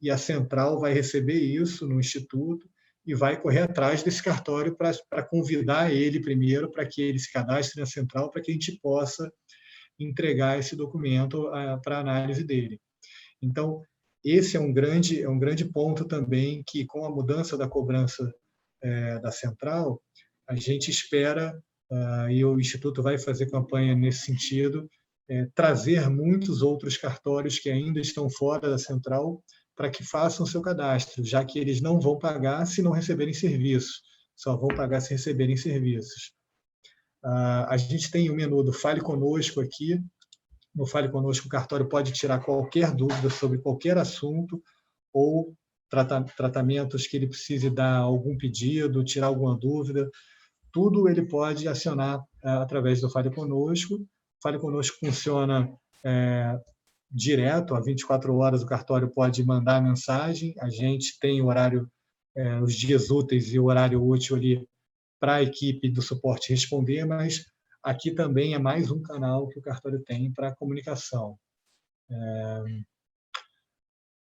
Speaker 4: e a central vai receber isso no instituto e vai correr atrás desse cartório para convidar ele primeiro para que ele se cadastre na central, para que a gente possa entregar esse documento para análise dele. Então, esse é um grande ponto também que, com a mudança da cobrança da central, a gente espera, e o Instituto vai fazer campanha nesse sentido, trazer muitos outros cartórios que ainda estão fora da central para que façam seu cadastro, já que eles não vão pagar se não receberem serviços, só vão pagar se receberem serviços. A gente tem o menu do Fale Conosco aqui. No Fale Conosco, o cartório pode tirar qualquer dúvida sobre qualquer assunto ou tratamentos que ele precise dar algum pedido, tirar alguma dúvida. Tudo ele pode acionar através do Fale Conosco. O Fale Conosco funciona direto, a 24 horas o cartório pode mandar a mensagem, a gente tem o horário, os dias úteis e o horário útil ali para a equipe do suporte responder, mas aqui também é mais um canal que o cartório tem para comunicação.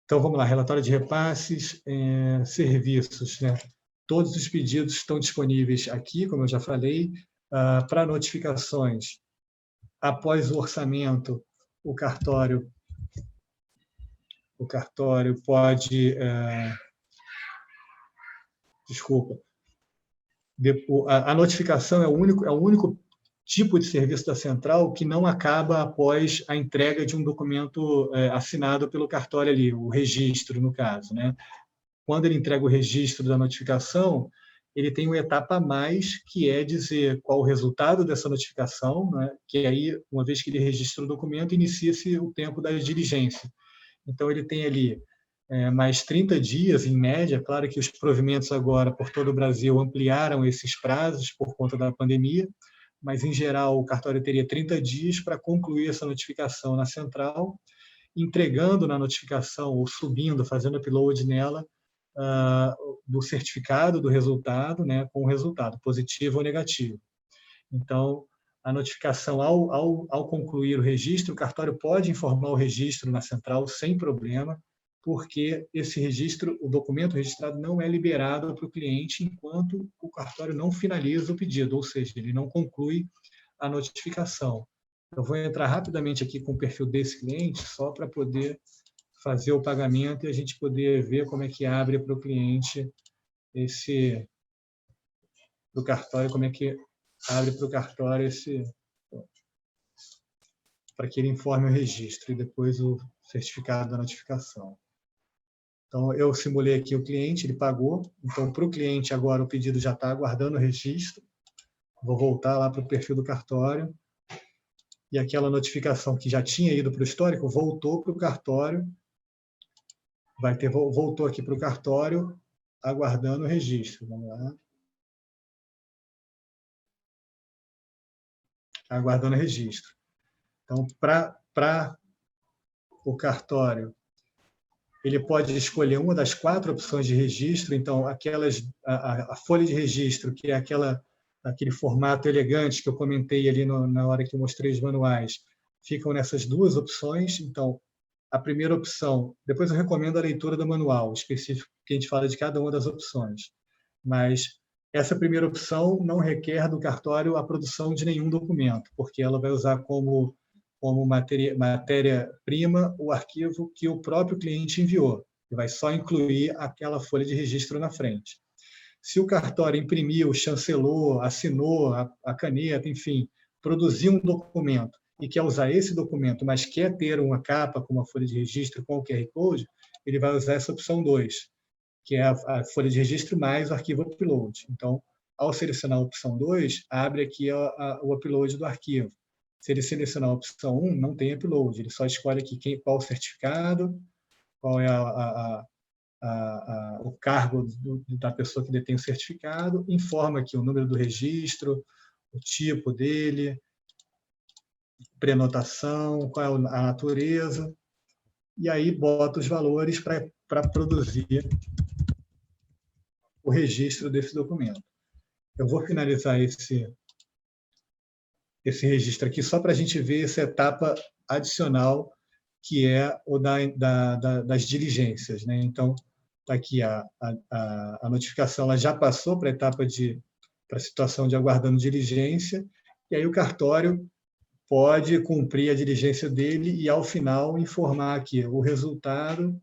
Speaker 4: Então, vamos lá, relatório de repasses, serviços, né? Todos os pedidos estão disponíveis aqui, como eu já falei, para notificações. Após o orçamento, o cartório pode... Desculpa. A notificação é o único tipo de serviço da central que não acaba após a entrega de um documento assinado pelo cartório ali, o registro, no caso, né? Quando ele entrega o registro da notificação, ele tem uma etapa a mais, que é dizer qual o resultado dessa notificação, né? Que aí, uma vez que ele registra o documento, inicia-se o tempo da diligência. Então, ele tem ali mais 30 dias, em média. Claro que os provimentos agora, por todo o Brasil, ampliaram esses prazos por conta da pandemia, mas, em geral, o cartório teria 30 dias para concluir essa notificação na central, entregando na notificação ou subindo, fazendo upload nela, do certificado do resultado, né, com o resultado positivo ou negativo. Então, a notificação, ao concluir o registro, o cartório pode informar o registro na central sem problema, porque esse registro, o documento registrado não é liberado para o cliente enquanto o cartório não finaliza o pedido, ou seja, ele não conclui a notificação. Eu vou entrar rapidamente aqui com o perfil desse cliente, só para poder fazer o pagamento e a gente poder ver como é que abre para o cliente do cartório, como é que abre para o cartório esse... para que ele informe o registro e depois o certificado da notificação. Então, eu simulei aqui o cliente, ele pagou. Então, para o cliente, agora o pedido já está aguardando o registro. Vou voltar lá para o perfil do cartório. E aquela notificação que já tinha ido para o histórico, voltou para o cartório. Voltou aqui para o cartório, aguardando o registro. Vamos lá. Aguardando o registro. Então, para o cartório, ele pode escolher uma das 4 opções de registro. Então, a folha de registro, que é aquele formato elegante que eu comentei ali na hora que eu mostrei os manuais, ficam nessas 2 opções. Então, a primeira opção, depois eu recomendo a leitura do manual específico, que a gente fala de cada uma das opções. Mas essa primeira opção não requer do cartório a produção de nenhum documento, porque ela vai usar como matéria-prima o arquivo que o próprio cliente enviou, e vai só incluir aquela folha de registro na frente. Se o cartório imprimiu, chancelou, assinou a caneta, enfim, produziu um documento e quer usar esse documento, mas quer ter uma capa com uma folha de registro com o QR Code, ele vai usar essa opção 2, que é a folha de registro mais o arquivo upload. Então, ao selecionar a opção 2, abre aqui o upload do arquivo. Se ele selecionar a opção 1, não tem upload, ele só escolhe aqui qual o certificado, qual é o cargo da pessoa que detém o certificado, informa aqui o número do registro, o tipo dele, prenotação, qual é a natureza, e aí bota os valores para produzir o registro desse documento. Eu vou finalizar esse registro aqui só para a gente ver essa etapa adicional, que é o das diligências, né? Então, está aqui a notificação, ela já passou para a etapa para a situação de aguardando diligência, e aí o cartório pode cumprir a diligência dele e, ao final, informar aqui o resultado,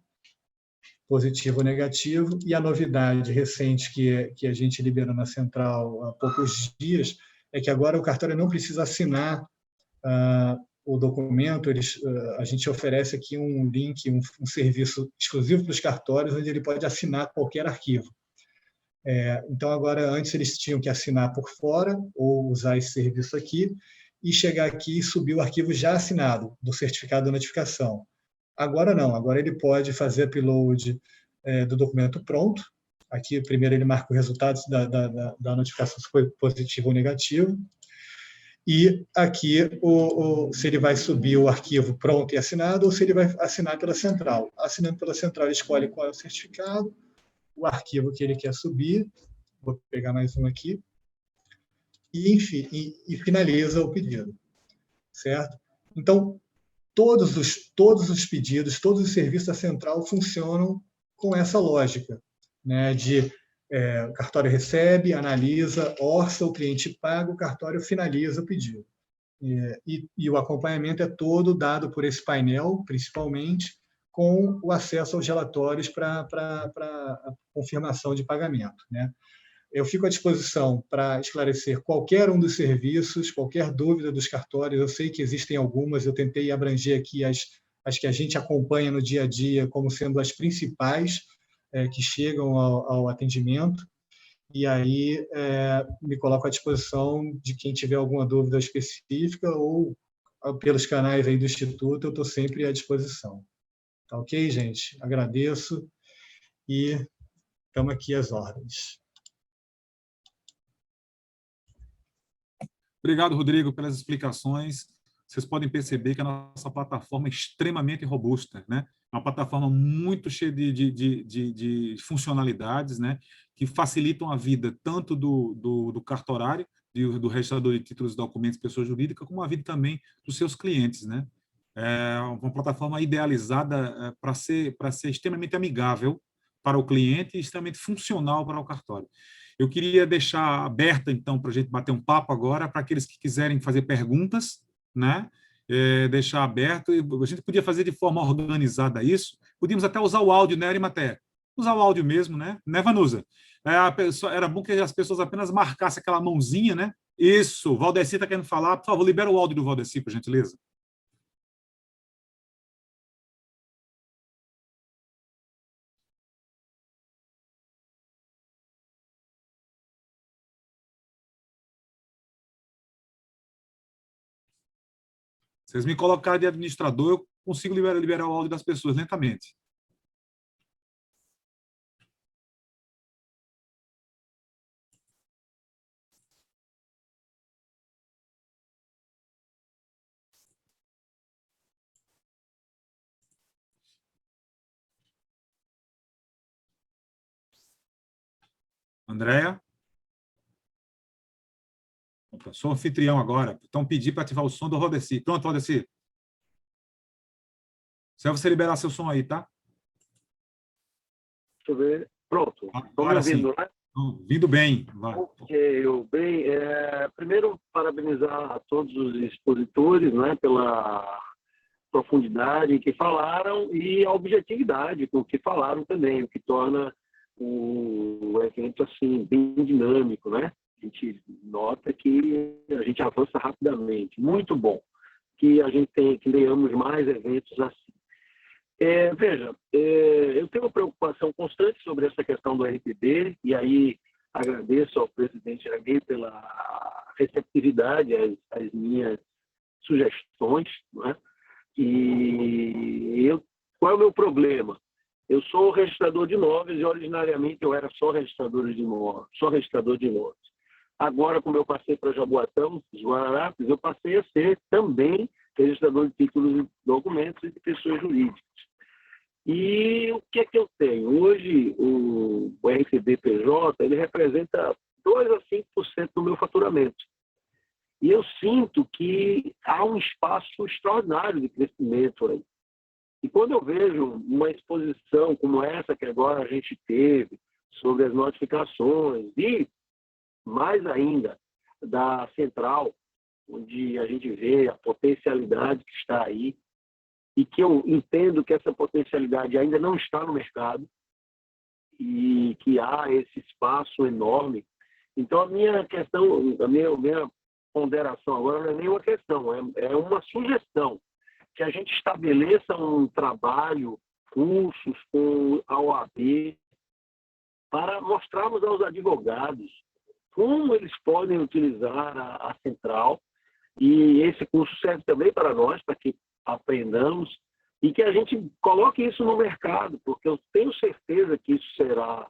Speaker 4: positivo ou negativo, e a novidade recente que a gente liberou na central há poucos dias é que agora o cartório não precisa assinar o documento, a gente oferece aqui um link, um serviço exclusivo para os cartórios, onde ele pode assinar qualquer arquivo. Então, agora, antes eles tinham que assinar por fora ou usar esse serviço aqui e chegar aqui e subir o arquivo já assinado do certificado da notificação. Agora não, agora ele pode fazer upload do documento pronto. Aqui, primeiro, ele marca os resultados da notificação, se foi positivo ou negativo. E aqui, se ele vai subir o arquivo pronto e assinado ou se ele vai assinar pela central. Assinando pela central, ele escolhe qual é o certificado, o arquivo que ele quer subir. Vou pegar mais um aqui. E, enfim, e finaliza o pedido. Certo? Então, todos os pedidos, todos os serviços da central funcionam com essa lógica, né, o cartório recebe, analisa, orça, o cliente paga, o cartório finaliza o pedido. E o acompanhamento é todo dado por esse painel, principalmente, com o acesso aos relatórios para a confirmação de pagamento, né? Eu fico à disposição para esclarecer qualquer um dos serviços, qualquer dúvida dos cartórios. Eu sei que existem algumas, eu tentei abranger aqui as que a gente acompanha no dia a dia como sendo as principais que chegam ao atendimento. E aí me coloco à disposição de quem tiver alguma dúvida específica ou pelos canais aí do Instituto, eu estou sempre à disposição. Tá ok, gente? Agradeço e estamos aqui às ordens.
Speaker 1: Obrigado, Rodrigo, pelas explicações. Vocês podem perceber que a nossa plataforma é extremamente robusta, né? É uma plataforma muito cheia de funcionalidades, né? Que facilitam a vida tanto do cartorário, do registrador de títulos, documentos, pessoa jurídica, como a vida também dos seus clientes, né? É uma plataforma idealizada para ser extremamente amigável para o cliente e extremamente funcional para o cartório. Eu queria deixar aberta, então, para a gente bater um papo agora, para aqueles que quiserem fazer perguntas, né? Deixar aberto. A gente podia fazer de forma organizada isso. Podíamos até usar o áudio, né, Arimatea? Usar o áudio mesmo, né? Né, Vanusa? Era bom que as pessoas apenas marcassem aquela mãozinha, né? Isso, o Valdeci está querendo falar. Por favor, libera o áudio do Valdeci, por gentileza. Vocês me colocarem de administrador, eu consigo liberar o áudio das pessoas lentamente. Andréia? Opa, sou anfitrião agora. Então, pedi para ativar o som do Valdeci. Pronto, Valdeci. Só você liberar seu som aí, tá?
Speaker 5: Deixa eu ver. Pronto. Estão me
Speaker 1: Agora
Speaker 5: ouvindo,
Speaker 1: sim.
Speaker 5: né?
Speaker 1: Vindo bem. Vai.
Speaker 5: Ok, bem. Primeiro, parabenizar a todos os expositores, né, pela profundidade que falaram e a objetividade com que falaram também, o que torna o evento assim bem dinâmico, né? A gente nota que a gente avança rapidamente. Muito bom que a gente tenhamos mais eventos assim. Veja, eu tenho uma preocupação constante sobre essa questão do RPD, e aí agradeço ao presidente Jair pela receptividade às minhas sugestões, né? Qual é o meu problema? Eu sou registrador de imóveis e originariamente eu era só registrador de imóveis. Agora, como eu passei para Jaboatão, os Guararapes, eu passei a ser também registrador de títulos e documentos e de pessoas jurídicas. E o que é que eu tenho? Hoje, o RCB-PJ, ele representa 2 a 5% do meu faturamento. E eu sinto que há um espaço extraordinário de crescimento aí. E quando eu vejo uma exposição como essa que agora a gente teve, sobre as notificações, e mais ainda da Central, onde a gente vê a potencialidade que está aí, e que eu entendo que essa potencialidade ainda não está no mercado, e que há esse espaço enorme. Então, a minha questão, a minha ponderação agora não é nem uma questão, é uma sugestão, que a gente estabeleça um trabalho, cursos com a OAB, para mostrarmos aos advogados como eles podem utilizar a Central, e esse curso serve também para nós, para que aprendamos, e que a gente coloque isso no mercado, porque eu tenho certeza que isso será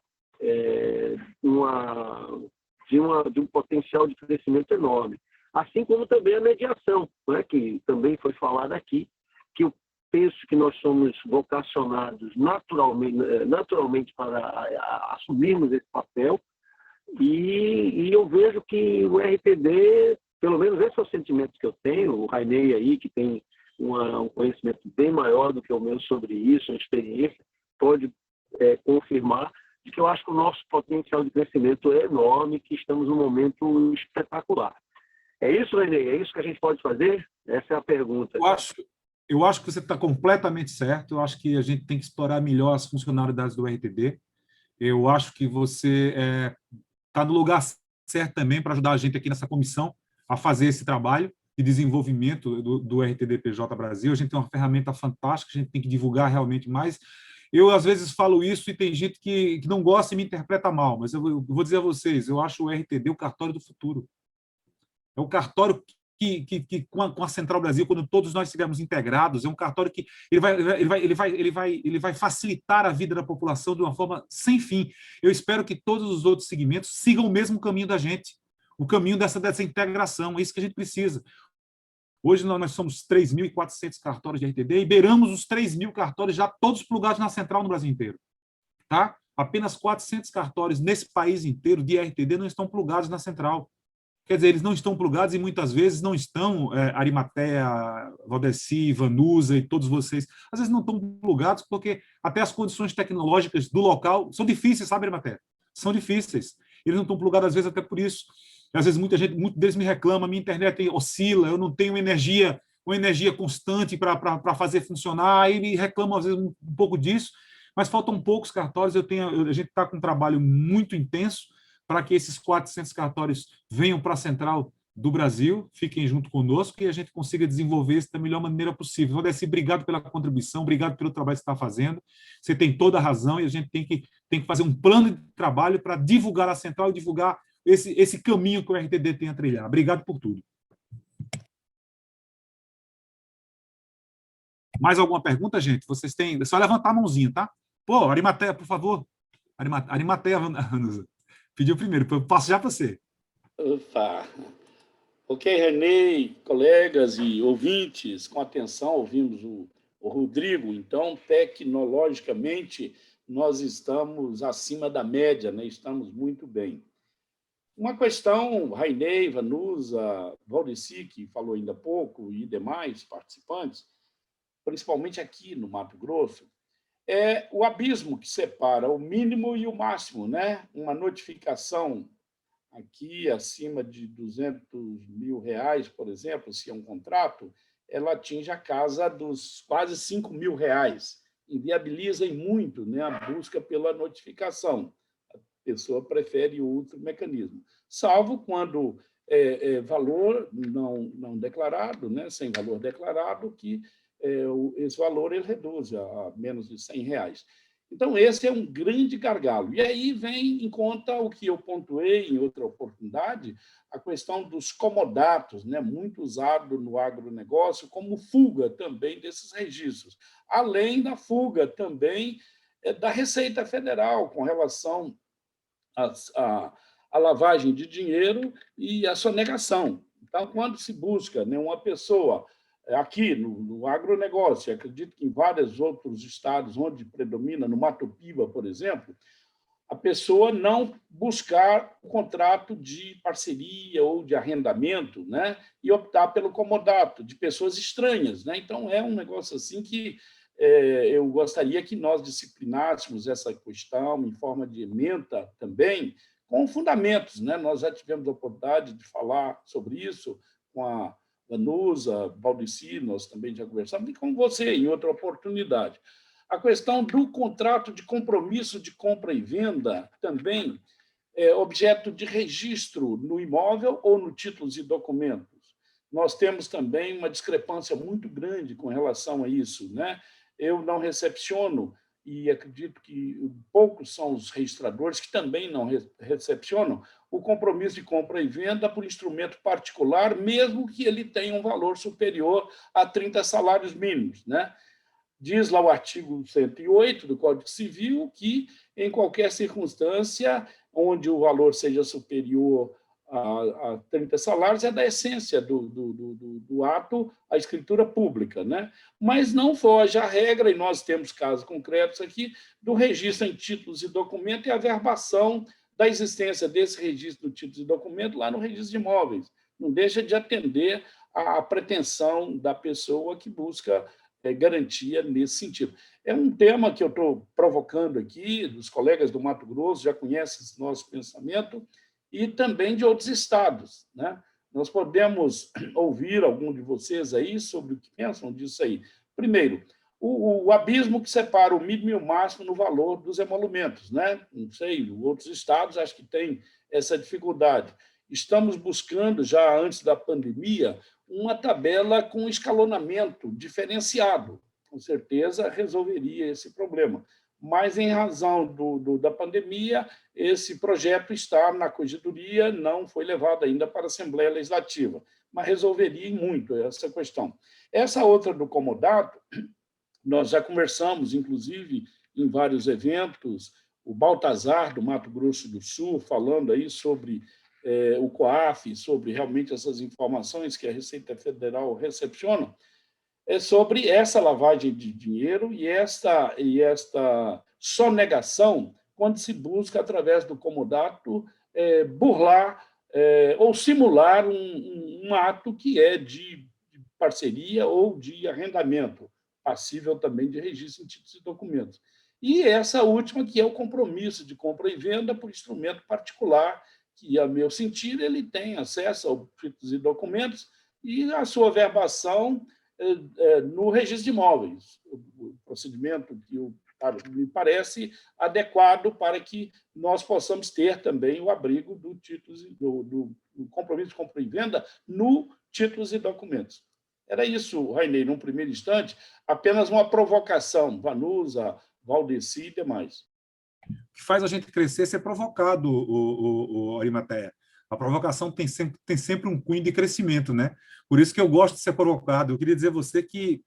Speaker 5: de um potencial de crescimento enorme. Assim como também a mediação, né, que também foi falado aqui, que eu penso que nós somos vocacionados naturalmente para assumirmos esse papel, e eu vejo que o RPD, pelo menos esse é o sentimento que eu tenho, o Rainei aí, que tem um conhecimento bem maior do que o meu sobre isso, uma experiência, pode confirmar, de que eu acho que o nosso potencial de crescimento é enorme, que estamos num momento espetacular. É isso, Renê? É isso que a gente pode fazer? Essa é a pergunta.
Speaker 1: Eu acho que você está completamente certo. Eu acho que a gente tem que explorar melhor as funcionalidades do RTD. Eu acho que você está no lugar certo também para ajudar a gente aqui nessa comissão a fazer esse trabalho de desenvolvimento do RTD-PJ Brasil. A gente tem uma ferramenta fantástica, a gente tem que divulgar realmente mais. Eu, às vezes, falo isso e tem gente que não gosta e me interpreta mal, mas eu vou dizer a vocês, eu acho o RTD o cartório do futuro. É o cartório que com a Central Brasil, quando todos nós estivermos integrados, é um cartório que ele vai facilitar a vida da população de uma forma sem fim. Eu espero que todos os outros segmentos sigam o mesmo caminho da gente, o caminho dessa integração. É isso que a gente precisa. Hoje nós somos 3.400 cartórios de RTD e beiramos os 3.000 cartórios já todos plugados na Central no Brasil inteiro. Tá? Apenas 400 cartórios nesse país inteiro de RTD não estão plugados na Central. Quer dizer, eles não estão plugados e muitas vezes não estão, Arimateia, Valdeci, Vanusa e todos vocês, às vezes não estão plugados porque até as condições tecnológicas do local são difíceis, sabe, Arimateia? São difíceis. Eles não estão plugados, às vezes, até por isso. Às vezes, muitos deles me reclamam, minha internet oscila, eu não tenho uma energia constante para fazer funcionar, e me reclamam, às vezes, um pouco disso, mas faltam poucos cartórios, a gente está com um trabalho muito intenso, para que esses 400 cartórios venham para a Central do Brasil, fiquem junto conosco e a gente consiga desenvolver isso da melhor maneira possível. Valdeci, obrigado pela contribuição, obrigado pelo trabalho que você está fazendo. Você tem toda a razão e a gente tem que fazer um plano de trabalho para divulgar a Central e divulgar esse caminho que o RTD tem a trilhar. Obrigado por tudo. Mais alguma pergunta, gente? Vocês têm... É só levantar a mãozinha, tá? Pô, Arimateia, por favor. Arimateia, Vanusa. Pediu primeiro, eu passo já para você.
Speaker 2: Opa. Ok, Renê, colegas e ouvintes, com atenção, ouvimos o Rodrigo. Então, tecnologicamente, nós estamos acima da média, né? Estamos muito bem. Uma questão, Rainei, Vanusa, Valdeci, que falou ainda há pouco, e demais participantes, principalmente aqui no Mato Grosso, é o abismo que separa o mínimo e o máximo, né? Uma notificação aqui acima de R$200 mil, por exemplo, se é um contrato, ela atinge a casa dos quase R$5 mil. Inviabiliza muito, né, a busca pela notificação. A pessoa prefere outro mecanismo, salvo quando valor não declarado, né, sem valor declarado, que esse valor ele reduz a menos de R$100. Então, esse é um grande gargalo. E aí vem em conta o que eu pontuei em outra oportunidade, a questão dos comodatos, né, muito usado no agronegócio como fuga também desses registros, além da fuga também da Receita Federal com relação à lavagem de dinheiro e à sonegação. Então, quando se busca, né, uma pessoa aqui no agronegócio, acredito que em vários outros estados onde predomina, no Mato Piba, por exemplo, a pessoa não buscar o contrato de parceria ou de arrendamento, né, e optar pelo comodato de pessoas estranhas, né? Então, é um negócio assim que eu gostaria que nós disciplinássemos essa questão em forma de ementa também, com fundamentos, né? Nós já tivemos a oportunidade de falar sobre isso com a Vanusa, Valdeci, nós também já conversamos, e com você, em outra oportunidade. A questão do contrato de compromisso de compra e venda também é objeto de registro no imóvel ou no títulos e documentos. Nós temos também uma discrepância muito grande com relação a isso, né? Eu não recepciono, e acredito que poucos são os registradores que também não recepcionam, o compromisso de compra e venda por instrumento particular, mesmo que ele tenha um valor superior a 30 salários mínimos, né? Diz lá o artigo 108 do Código Civil que, em qualquer circunstância onde o valor seja superior a 30 salários, é da essência do ato a escritura pública, né? Mas não foge à regra, e nós temos casos concretos aqui, do registro em títulos e documentos e a averbação da existência desse registro de títulos e documentos lá no registro de imóveis. Não deixa de atender à pretensão da pessoa que busca garantia nesse sentido. É um tema que eu estou provocando aqui, os colegas do Mato Grosso já conhecem esse nosso pensamento, e também de outros estados, né? Nós podemos ouvir algum de vocês aí sobre o que pensam disso aí. Primeiro, o abismo que separa o mínimo e o máximo no valor dos emolumentos, né? Não sei, outros estados acho que têm essa dificuldade. Estamos buscando, já antes da pandemia, uma tabela com escalonamento diferenciado. Com certeza resolveria esse problema. Mas, em razão da pandemia, esse projeto está na corregedoria, não foi levado ainda para a Assembleia Legislativa, mas resolveria muito essa questão. Essa outra do comodato, nós já conversamos, inclusive, em vários eventos, o Baltazar, do Mato Grosso do Sul, falando aí sobre o COAF, sobre realmente essas informações que a Receita Federal recepciona, é sobre essa lavagem de dinheiro e esta sonegação, quando se busca, através do comodato, burlar ou simular um ato que é de parceria ou de arrendamento, passível também de registro em títulos e documentos. E essa última, que é o compromisso de compra e venda por instrumento particular, que, a meu sentir, ele tem acesso aos títulos e documentos e a sua verbação no registro de imóveis, o procedimento que me parece adequado para que nós possamos ter também o abrigo do compromisso de compra e venda no títulos e documentos. Era isso, Rainei, num primeiro instante, apenas uma provocação, Vanusa, Valdeci e demais.
Speaker 1: O que faz a gente crescer é ser provocado, o Arimateia. A provocação tem sempre um cunho de crescimento, né? Por isso que eu gosto de ser provocado. Eu queria dizer a você que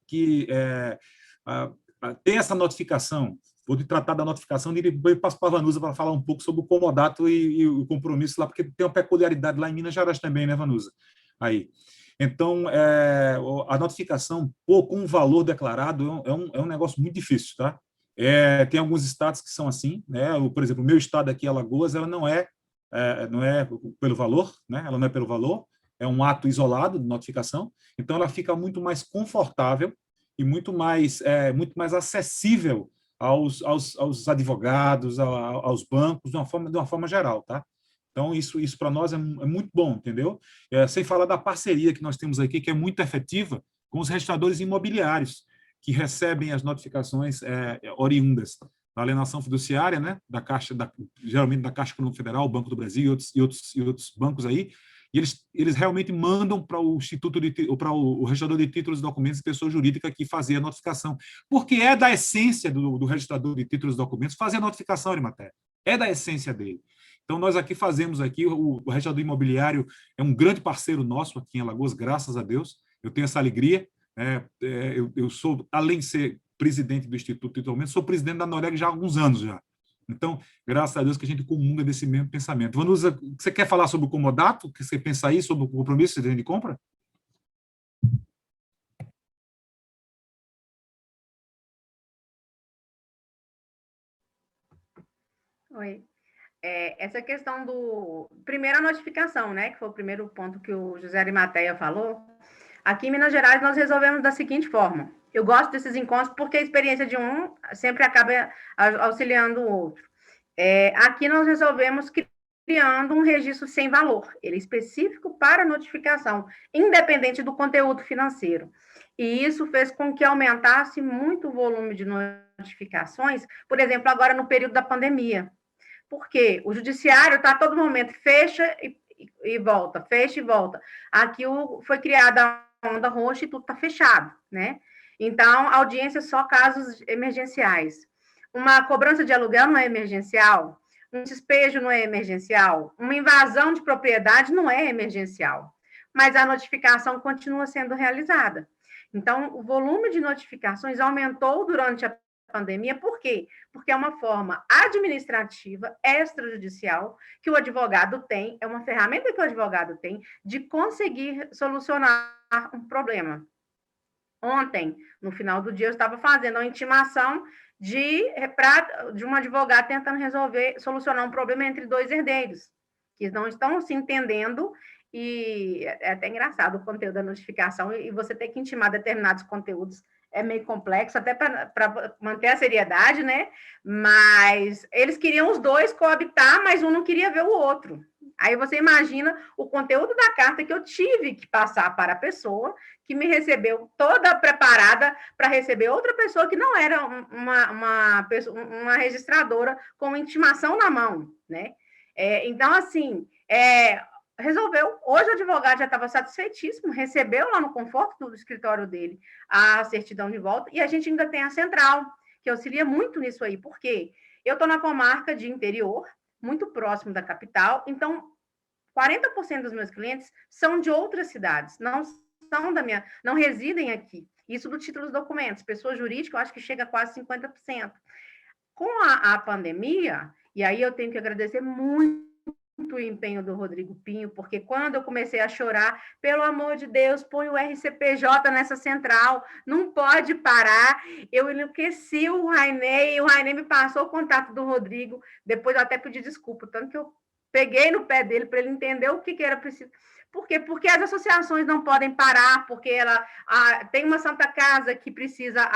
Speaker 1: tem essa notificação. Vou te tratar da notificação e depois passo para a Vanusa para falar um pouco sobre o comodato e o compromisso lá, porque tem uma peculiaridade lá em Minas Gerais também, né, Vanusa? Aí. Então, a notificação com o valor declarado é um negócio muito difícil, tá? Tem alguns estados que são assim, né? Por exemplo, o meu estado aqui, Alagoas, ela não é pelo valor, né? Ela não é pelo valor, é um ato isolado de notificação, então ela fica muito mais confortável e muito mais acessível aos advogados, aos bancos, de uma forma geral, tá? Então, isso para nós é muito bom, entendeu? Sem falar da parceria que nós temos aqui, que é muito efetiva, com os registradores imobiliários, que recebem as notificações oriundas da alienação fiduciária, né? Da Caixa, geralmente da Caixa Econômica Federal, Banco do Brasil e outros bancos aí, e eles realmente mandam para o Instituto para o registrador de títulos e documentos de pessoa jurídica que fazer a notificação, porque é da essência do registrador de títulos e documentos fazer a notificação, Arimatea, é da essência dele. Então, nós aqui fazemos, o registrador imobiliário é um grande parceiro nosso aqui em Alagoas, graças a Deus, eu tenho essa alegria, eu sou, além de ser presidente do Instituto de Documentos, sou presidente da Noreg já há alguns anos já. Então, graças a Deus que a gente comunga desse mesmo pensamento. Vanusa, você quer falar sobre o comodato? O que você pensa aí sobre o compromisso de compra?
Speaker 3: Oi. Essa questão primeiro, a notificação, né? Que foi o primeiro ponto que o José Arimateia falou. Aqui em Minas Gerais, nós resolvemos da seguinte forma. Eu gosto desses encontros porque a experiência de um sempre acaba auxiliando o outro. Aqui nós resolvemos criando um registro sem valor. Ele é específico para notificação, independente do conteúdo financeiro. E isso fez com que aumentasse muito o volume de notificações, por exemplo, agora no período da pandemia. Porque o judiciário está a todo momento, fecha e volta, fecha e volta. Aqui foi criada a onda roxa e tudo está fechado, né? Então, audiência só casos emergenciais. Uma cobrança de aluguel não é emergencial, um despejo não é emergencial, uma invasão de propriedade não é emergencial, mas a notificação continua sendo realizada. Então, o volume de notificações aumentou durante a pandemia, por quê? Porque é uma forma administrativa, extrajudicial, que o advogado tem, é uma ferramenta que o advogado tem de conseguir solucionar um problema. Ontem, no final do dia, eu estava fazendo uma intimação de um advogado tentando solucionar um problema entre dois herdeiros, que não estão se entendendo, e é até engraçado o conteúdo da notificação, e você ter que intimar determinados conteúdos é meio complexo, até para manter a seriedade, né? Mas eles queriam os dois coabitar, mas um não queria ver o outro. Aí você imagina o conteúdo da carta que eu tive que passar para a pessoa que me recebeu toda preparada para receber outra pessoa que não era uma registradora com intimação na mão, né? Então, assim, resolveu. Hoje o advogado já estava satisfeitíssimo, recebeu lá no conforto do escritório dele a certidão de volta, e a gente ainda tem a central, que auxilia muito nisso aí, porque eu estou na comarca de interior, muito próximo da capital, então 40% dos meus clientes são de outras cidades, não residem aqui. Isso do título dos documentos, pessoa jurídica, eu acho que chega a quase 50%. Com a pandemia, e aí eu tenho que agradecer muito o empenho do Rodrigo Pinho, porque quando eu comecei a chorar, pelo amor de Deus, põe o RCPJ nessa central, não pode parar. Eu enlouqueci o Rainei me passou o contato do Rodrigo, depois eu até pedi desculpa, tanto que eu peguei no pé dele para ele entender o que era preciso. Por quê? Porque as associações não podem parar, porque tem uma Santa Casa que precisa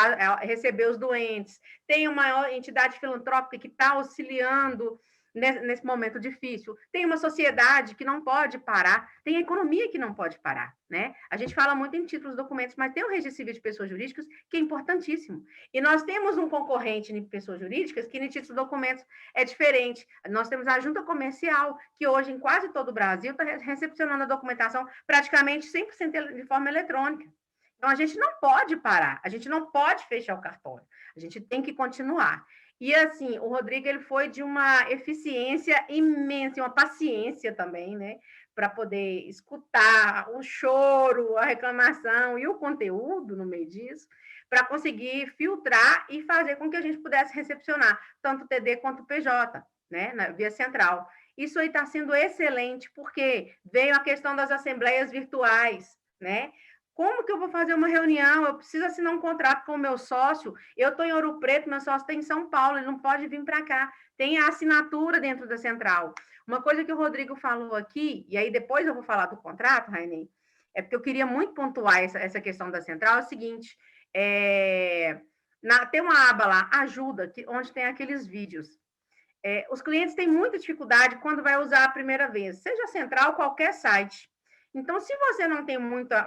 Speaker 3: receber os doentes, tem uma entidade filantrópica que está auxiliando nesse momento difícil, tem uma sociedade que não pode parar, tem a economia que não pode parar, né? A gente fala muito em títulos, documentos, mas tem o registro civil de pessoas jurídicas, que é importantíssimo. E nós temos um concorrente em pessoas jurídicas, que em títulos, documentos é diferente. Nós temos a Junta Comercial, que hoje em quase todo o Brasil está recepcionando a documentação praticamente 100% de forma eletrônica. Então, a gente não pode parar, a gente não pode fechar o cartório, a gente tem que continuar. E, assim, o Rodrigo ele foi de uma eficiência imensa, uma paciência também, né? para poder escutar o choro, a reclamação e o conteúdo no meio disso, para conseguir filtrar e fazer com que a gente pudesse recepcionar tanto o TD quanto o PJ, né, na via central. Isso aí está sendo excelente, porque veio a questão das assembleias virtuais, né? Como que eu vou fazer uma reunião? Eu preciso assinar um contrato com o meu sócio. Eu estou em Ouro Preto, meu sócio está em São Paulo, ele não pode vir para cá. Tem a assinatura dentro da central. Uma coisa que o Rodrigo falou aqui, e aí depois eu vou falar do contrato, Rainei, é porque eu queria muito pontuar essa questão da central, é o seguinte, tem uma aba lá, ajuda, onde tem aqueles vídeos. Os clientes têm muita dificuldade quando vai usar a primeira vez, seja central, qualquer site. Então, se você não tem muita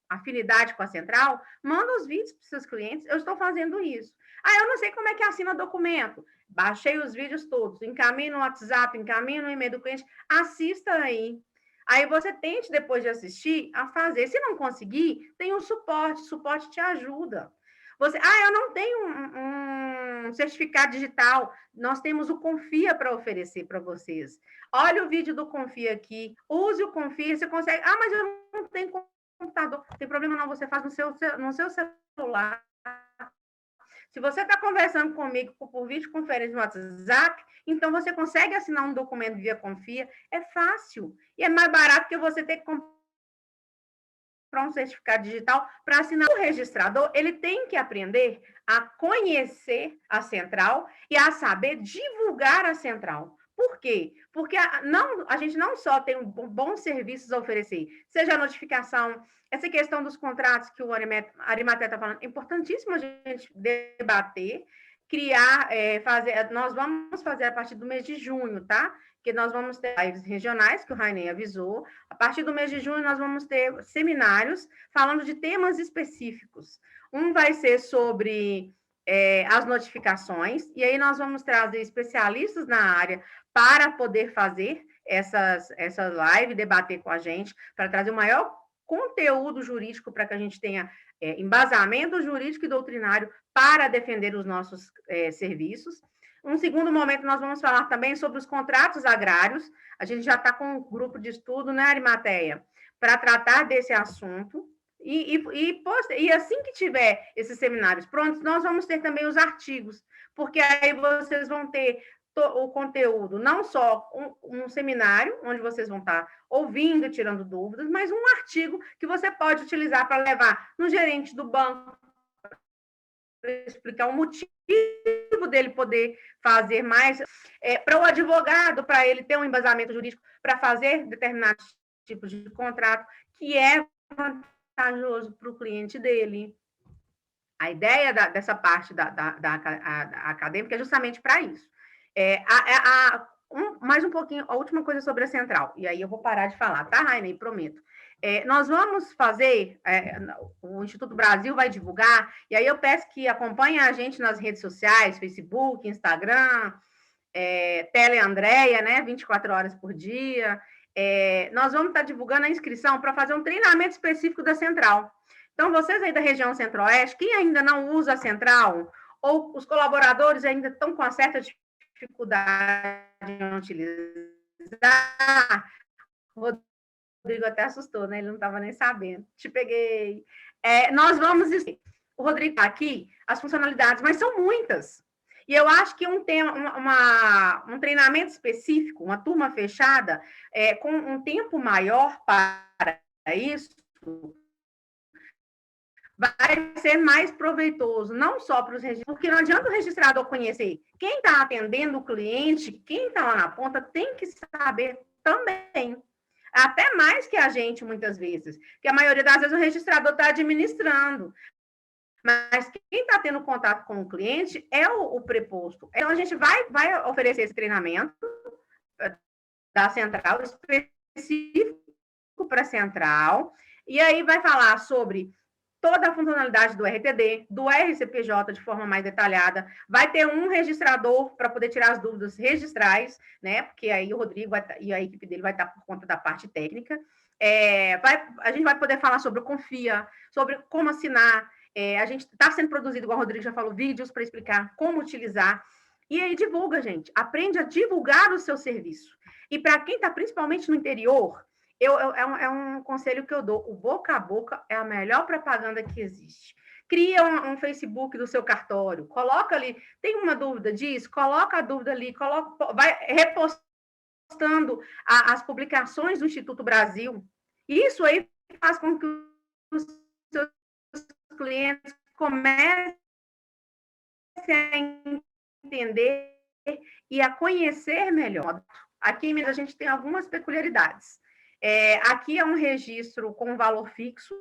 Speaker 3: afinidade com a central, manda os vídeos para os seus clientes. Eu estou fazendo isso. Eu não sei como é que assina documento. Baixei os vídeos todos, encaminho no WhatsApp, encaminho no e-mail do cliente, assista aí. Aí você tente, depois de assistir, a fazer. Se não conseguir, tem o suporte te ajuda. Eu não tenho um certificado digital, nós temos o Confia para oferecer para vocês. Olha o vídeo do Confia aqui, use o Confia, você consegue... mas eu não tenho computador. Não tem problema não, você faz no seu celular. Se você está conversando comigo por videoconferência no WhatsApp, então você consegue assinar um documento via Confia, é fácil. E é mais barato que você ter que comprar um certificado digital para assinar. O registrador, ele tem que aprender a conhecer a central e a saber divulgar a central. Por quê? Porque a gente não só tem bons serviços a oferecer, seja a notificação, essa questão dos contratos que o Arimaté está falando, é importantíssimo a gente debater, criar, nós vamos fazer a partir do mês de junho, tá? Que nós vamos ter lives regionais, que o Rainei avisou. A partir do mês de junho, nós vamos ter seminários falando de temas específicos. Um vai ser sobre as notificações, e aí nós vamos trazer especialistas na área para poder fazer essa live, debater com a gente, para trazer o maior conteúdo jurídico, para que a gente tenha embasamento jurídico e doutrinário para defender os nossos serviços. Um segundo momento, nós vamos falar também sobre os contratos agrários. A gente já está com um grupo de estudo, né, Arimateia, para tratar desse assunto. E assim que tiver esses seminários prontos, nós vamos ter também os artigos, porque aí vocês vão ter o conteúdo, não só um seminário, onde vocês vão estar ouvindo, tirando dúvidas, mas um artigo que você pode utilizar para levar no gerente do banco, para explicar o motivo dele poder fazer mais, para o advogado, para ele ter um embasamento jurídico para fazer determinados tipos de contrato, que é vantajoso para o cliente dele. A ideia dessa parte da acadêmica é justamente para isso. Mais um pouquinho, a última coisa sobre a central, e aí eu vou parar de falar, tá, Rainei? Prometo. Nós vamos fazer, o Instituto Brasil vai divulgar, e aí eu peço que acompanhem a gente nas redes sociais, Facebook, Instagram, Teleandréia, né, 24 horas por dia. Nós vamos estar divulgando a inscrição para fazer um treinamento específico da central. Então, vocês aí da região centro-oeste, quem ainda não usa a central, ou os colaboradores ainda estão com uma certa dificuldade em utilizar, o Rodrigo até assustou, né? Ele não estava nem sabendo. Te peguei. Nós vamos... O Rodrigo está aqui, as funcionalidades, mas são muitas. E eu acho que um treinamento específico, uma turma fechada, com um tempo maior para isso, vai ser mais proveitoso, não só para os registradores, porque não adianta o registrador conhecer quem está atendendo o cliente, quem está lá na ponta, tem que saber também. Até mais que a gente, muitas vezes, que a maioria das vezes o registrador está administrando. Mas quem está tendo contato com o cliente é o preposto. Então, a gente vai oferecer esse treinamento da central, específico para a central, e aí vai falar sobre toda a funcionalidade do RTD, do RCPJ de forma mais detalhada. Vai ter um registrador para poder tirar as dúvidas registrais, né? Porque aí o Rodrigo e a equipe dele vai estar por conta da parte técnica. A gente vai poder falar sobre o Confia, sobre como assinar. A gente está sendo produzido, igual o Rodrigo já falou, vídeos para explicar como utilizar. E aí divulga, gente. Aprende a divulgar o seu serviço. E para quem está principalmente no interior, é um conselho que eu dou. O boca a boca é a melhor propaganda que existe. Cria um Facebook do seu cartório, coloca ali, tem uma dúvida disso? Coloca a dúvida ali, vai repostando as publicações do Instituto Brasil. Isso aí faz com que os seus clientes comecem a entender e a conhecer melhor. Aqui em Minas a gente tem algumas peculiaridades. Aqui é um registro com valor fixo,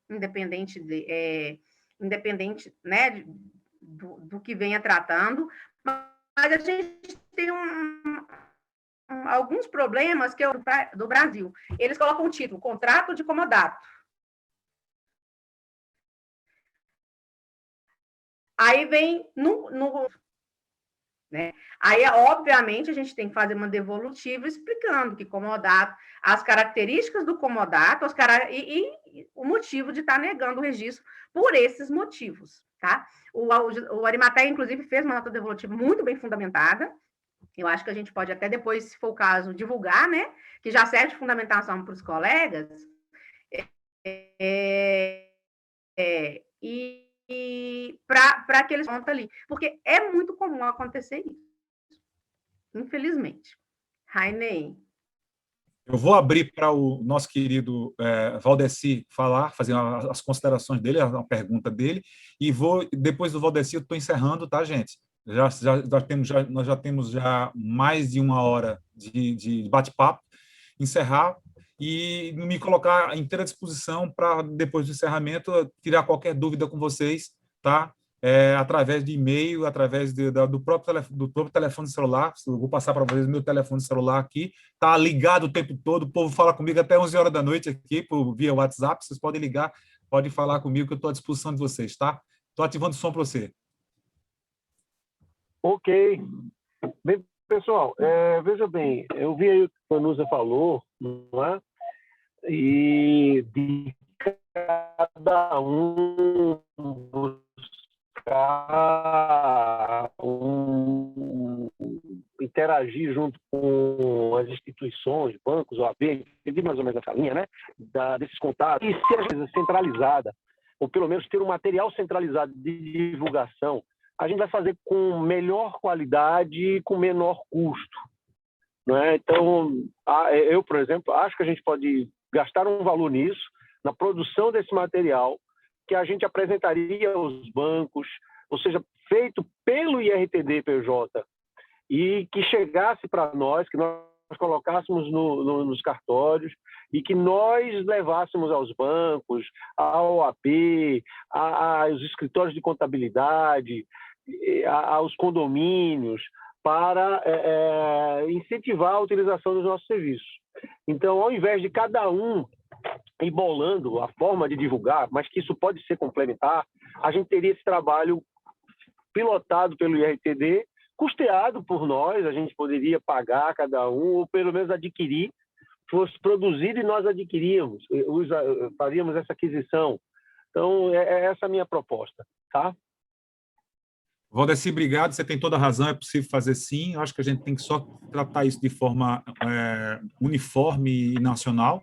Speaker 3: independente, né, do que venha tratando, mas a gente tem alguns problemas que do Brasil. Eles colocam o título, contrato de comodato. Aí vem né? Aí, obviamente, a gente tem que fazer uma devolutiva explicando que comodato, as características do comodato, e o motivo de estar negando o registro por esses motivos, tá? O Arimateia, inclusive, fez uma nota devolutiva muito bem fundamentada. Eu acho que a gente pode até depois, se for o caso, divulgar, né? Que já serve de fundamentação para os colegas. E para que eles contam ali. Porque é muito comum acontecer isso. Infelizmente. Rainei.
Speaker 1: Eu vou abrir para o nosso querido Valdeci falar, fazer as considerações dele, a pergunta dele, e depois do Valdeci, eu estou encerrando, tá, gente? Nós já temos mais de 1 hora de bate-papo, encerrar e me colocar à inteira disposição para, depois do encerramento, tirar qualquer dúvida com vocês, tá? Através de e-mail, através do próprio telefone celular. Eu vou passar para vocês o meu telefone celular aqui, tá ligado o tempo todo, o povo fala comigo até 11 horas da noite aqui, via WhatsApp, vocês podem ligar, podem falar comigo, que eu estou à disposição de vocês, tá? Estou ativando o som para você.
Speaker 5: Ok. Bem, pessoal, veja bem, eu vi aí o que a Vanusa falou, não é? E de cada um buscar interagir junto com as instituições, bancos, OAB, entendi mais ou menos essa linha, né? Desses contatos. E se a coisa centralizada, ou pelo menos ter um material centralizado de divulgação, a gente vai fazer com melhor qualidade e com menor custo. Não é? Então, eu, por exemplo, acho que a gente pode gastar um valor nisso, na produção desse material, que a gente apresentaria aos bancos, ou seja, feito pelo IRTD-PJ, e que chegasse para nós, que nós colocássemos nos cartórios e que nós levássemos aos bancos, à OAB, aos escritórios de contabilidade, aos condomínios, para incentivar a utilização dos nossos serviços. Então, ao invés de cada um ir bolando a forma de divulgar, mas que isso pode ser complementar, a gente teria esse trabalho pilotado pelo IRTD, custeado por nós, a gente poderia pagar cada um, ou pelo menos adquirir, fosse produzido e nós adquiríamos, faríamos essa aquisição. Então, essa a minha proposta, tá?
Speaker 1: Valdeci, obrigado, você tem toda a razão, é possível fazer sim, eu acho que a gente tem que só tratar isso de forma uniforme e nacional,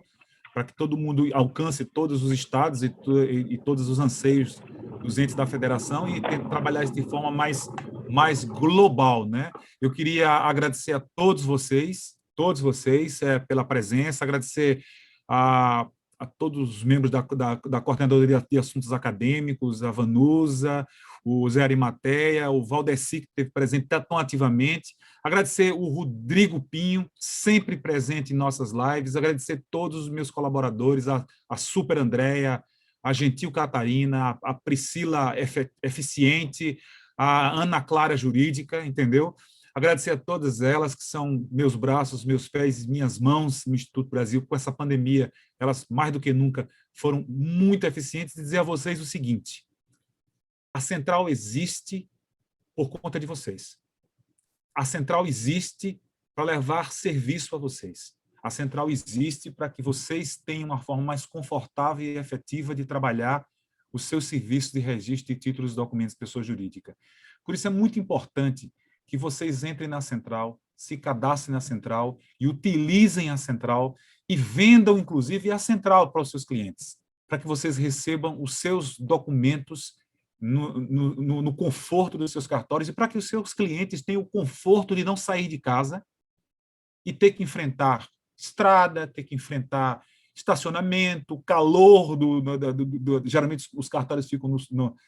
Speaker 1: para que todo mundo alcance todos os estados e todos os anseios dos entes da federação e trabalhar isso de forma mais global, né? Eu queria agradecer a todos vocês pela presença, agradecer a todos os membros da Coordenadoria de Assuntos Acadêmicos, a Vanusa, o Zé Arimateia, o Valdeci, que esteve presente tão ativamente, agradecer o Rodrigo Pinho, sempre presente em nossas lives, agradecer todos os meus colaboradores, a Super Andréia, a Gentil Catarina, a Priscila Eficiente, a Ana Clara Jurídica, entendeu? Agradecer a todas elas, que são meus braços, meus pés, minhas mãos no Instituto Brasil. Com essa pandemia, elas, mais do que nunca, foram muito eficientes. E dizer a vocês o seguinte: a Central existe por conta de vocês. A Central existe para levar serviço a vocês. A Central existe para que vocês tenham uma forma mais confortável e efetiva de trabalhar os seus serviços de registro de títulos e documentos de pessoa jurídica. Por isso é muito importante que vocês entrem na central, se cadastrem na central e utilizem a central e vendam, inclusive, a central para os seus clientes, para que vocês recebam os seus documentos no conforto dos seus cartórios e para que os seus clientes tenham o conforto de não sair de casa e ter que enfrentar estrada, ter que enfrentar estacionamento, calor, geralmente os cartórios ficam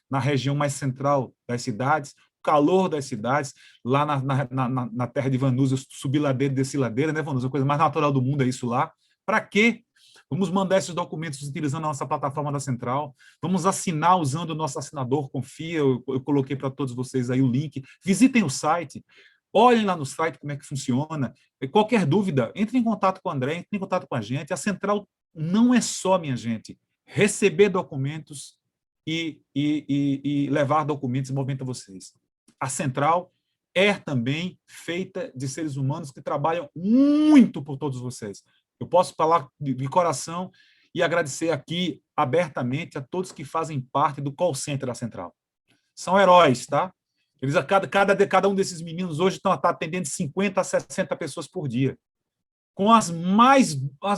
Speaker 1: na região mais central das cidades, calor das cidades, lá na terra de Vanusa, subir ladeira e descer ladeira, né, Vanusa? A coisa mais natural do mundo é isso lá. Para quê? Vamos mandar esses documentos utilizando a nossa plataforma da Central, vamos assinar usando o nosso assinador Confia, eu coloquei para todos vocês aí o link, visitem o site, olhem lá no site como é que funciona, qualquer dúvida, entre em contato com o André, entre em contato com a gente, a Central não é só, minha gente, receber documentos e levar documentos e movimentar vocês. A Central é também feita de seres humanos que trabalham muito por todos vocês. Eu posso falar de coração e agradecer aqui abertamente a todos que fazem parte do call center da Central. São heróis, tá? Eles, cada um desses meninos hoje estão atendendo 50 a 60 pessoas por dia, com as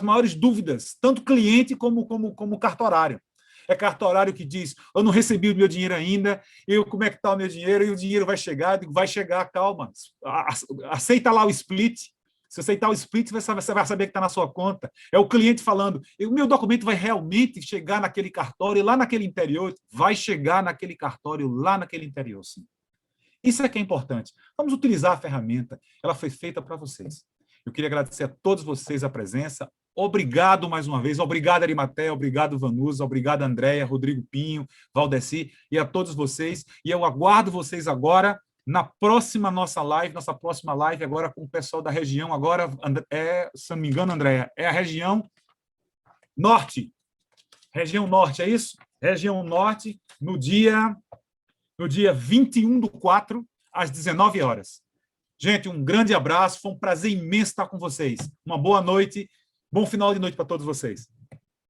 Speaker 1: maiores dúvidas, tanto cliente como cartorário. É cartorário que diz, eu não recebi o meu dinheiro ainda, como é que está o meu dinheiro? E o dinheiro vai chegar, eu digo, vai chegar, calma, aceita lá o split. Se aceitar o split, você vai saber que está na sua conta. É o cliente falando, o meu documento vai realmente chegar naquele cartório, lá naquele interior? Vai chegar naquele cartório, lá naquele interior, sim. Isso é que é importante. Vamos utilizar a ferramenta, ela foi feita para vocês. Eu queria agradecer a todos vocês a presença. Obrigado mais uma vez. Obrigado, Arimatea. Obrigado, Vanusa. Obrigado, Andréia, Rodrigo Pinho, Valdeci e a todos vocês. E eu aguardo vocês agora na próxima nossa próxima live agora com o pessoal da região. Agora, se não me engano, Andréia, é a região norte. Região norte, é isso? Região norte, no dia 21/4, às 19 horas. Gente, um grande abraço, foi um prazer imenso estar com vocês. Uma boa noite, bom final de noite para todos vocês.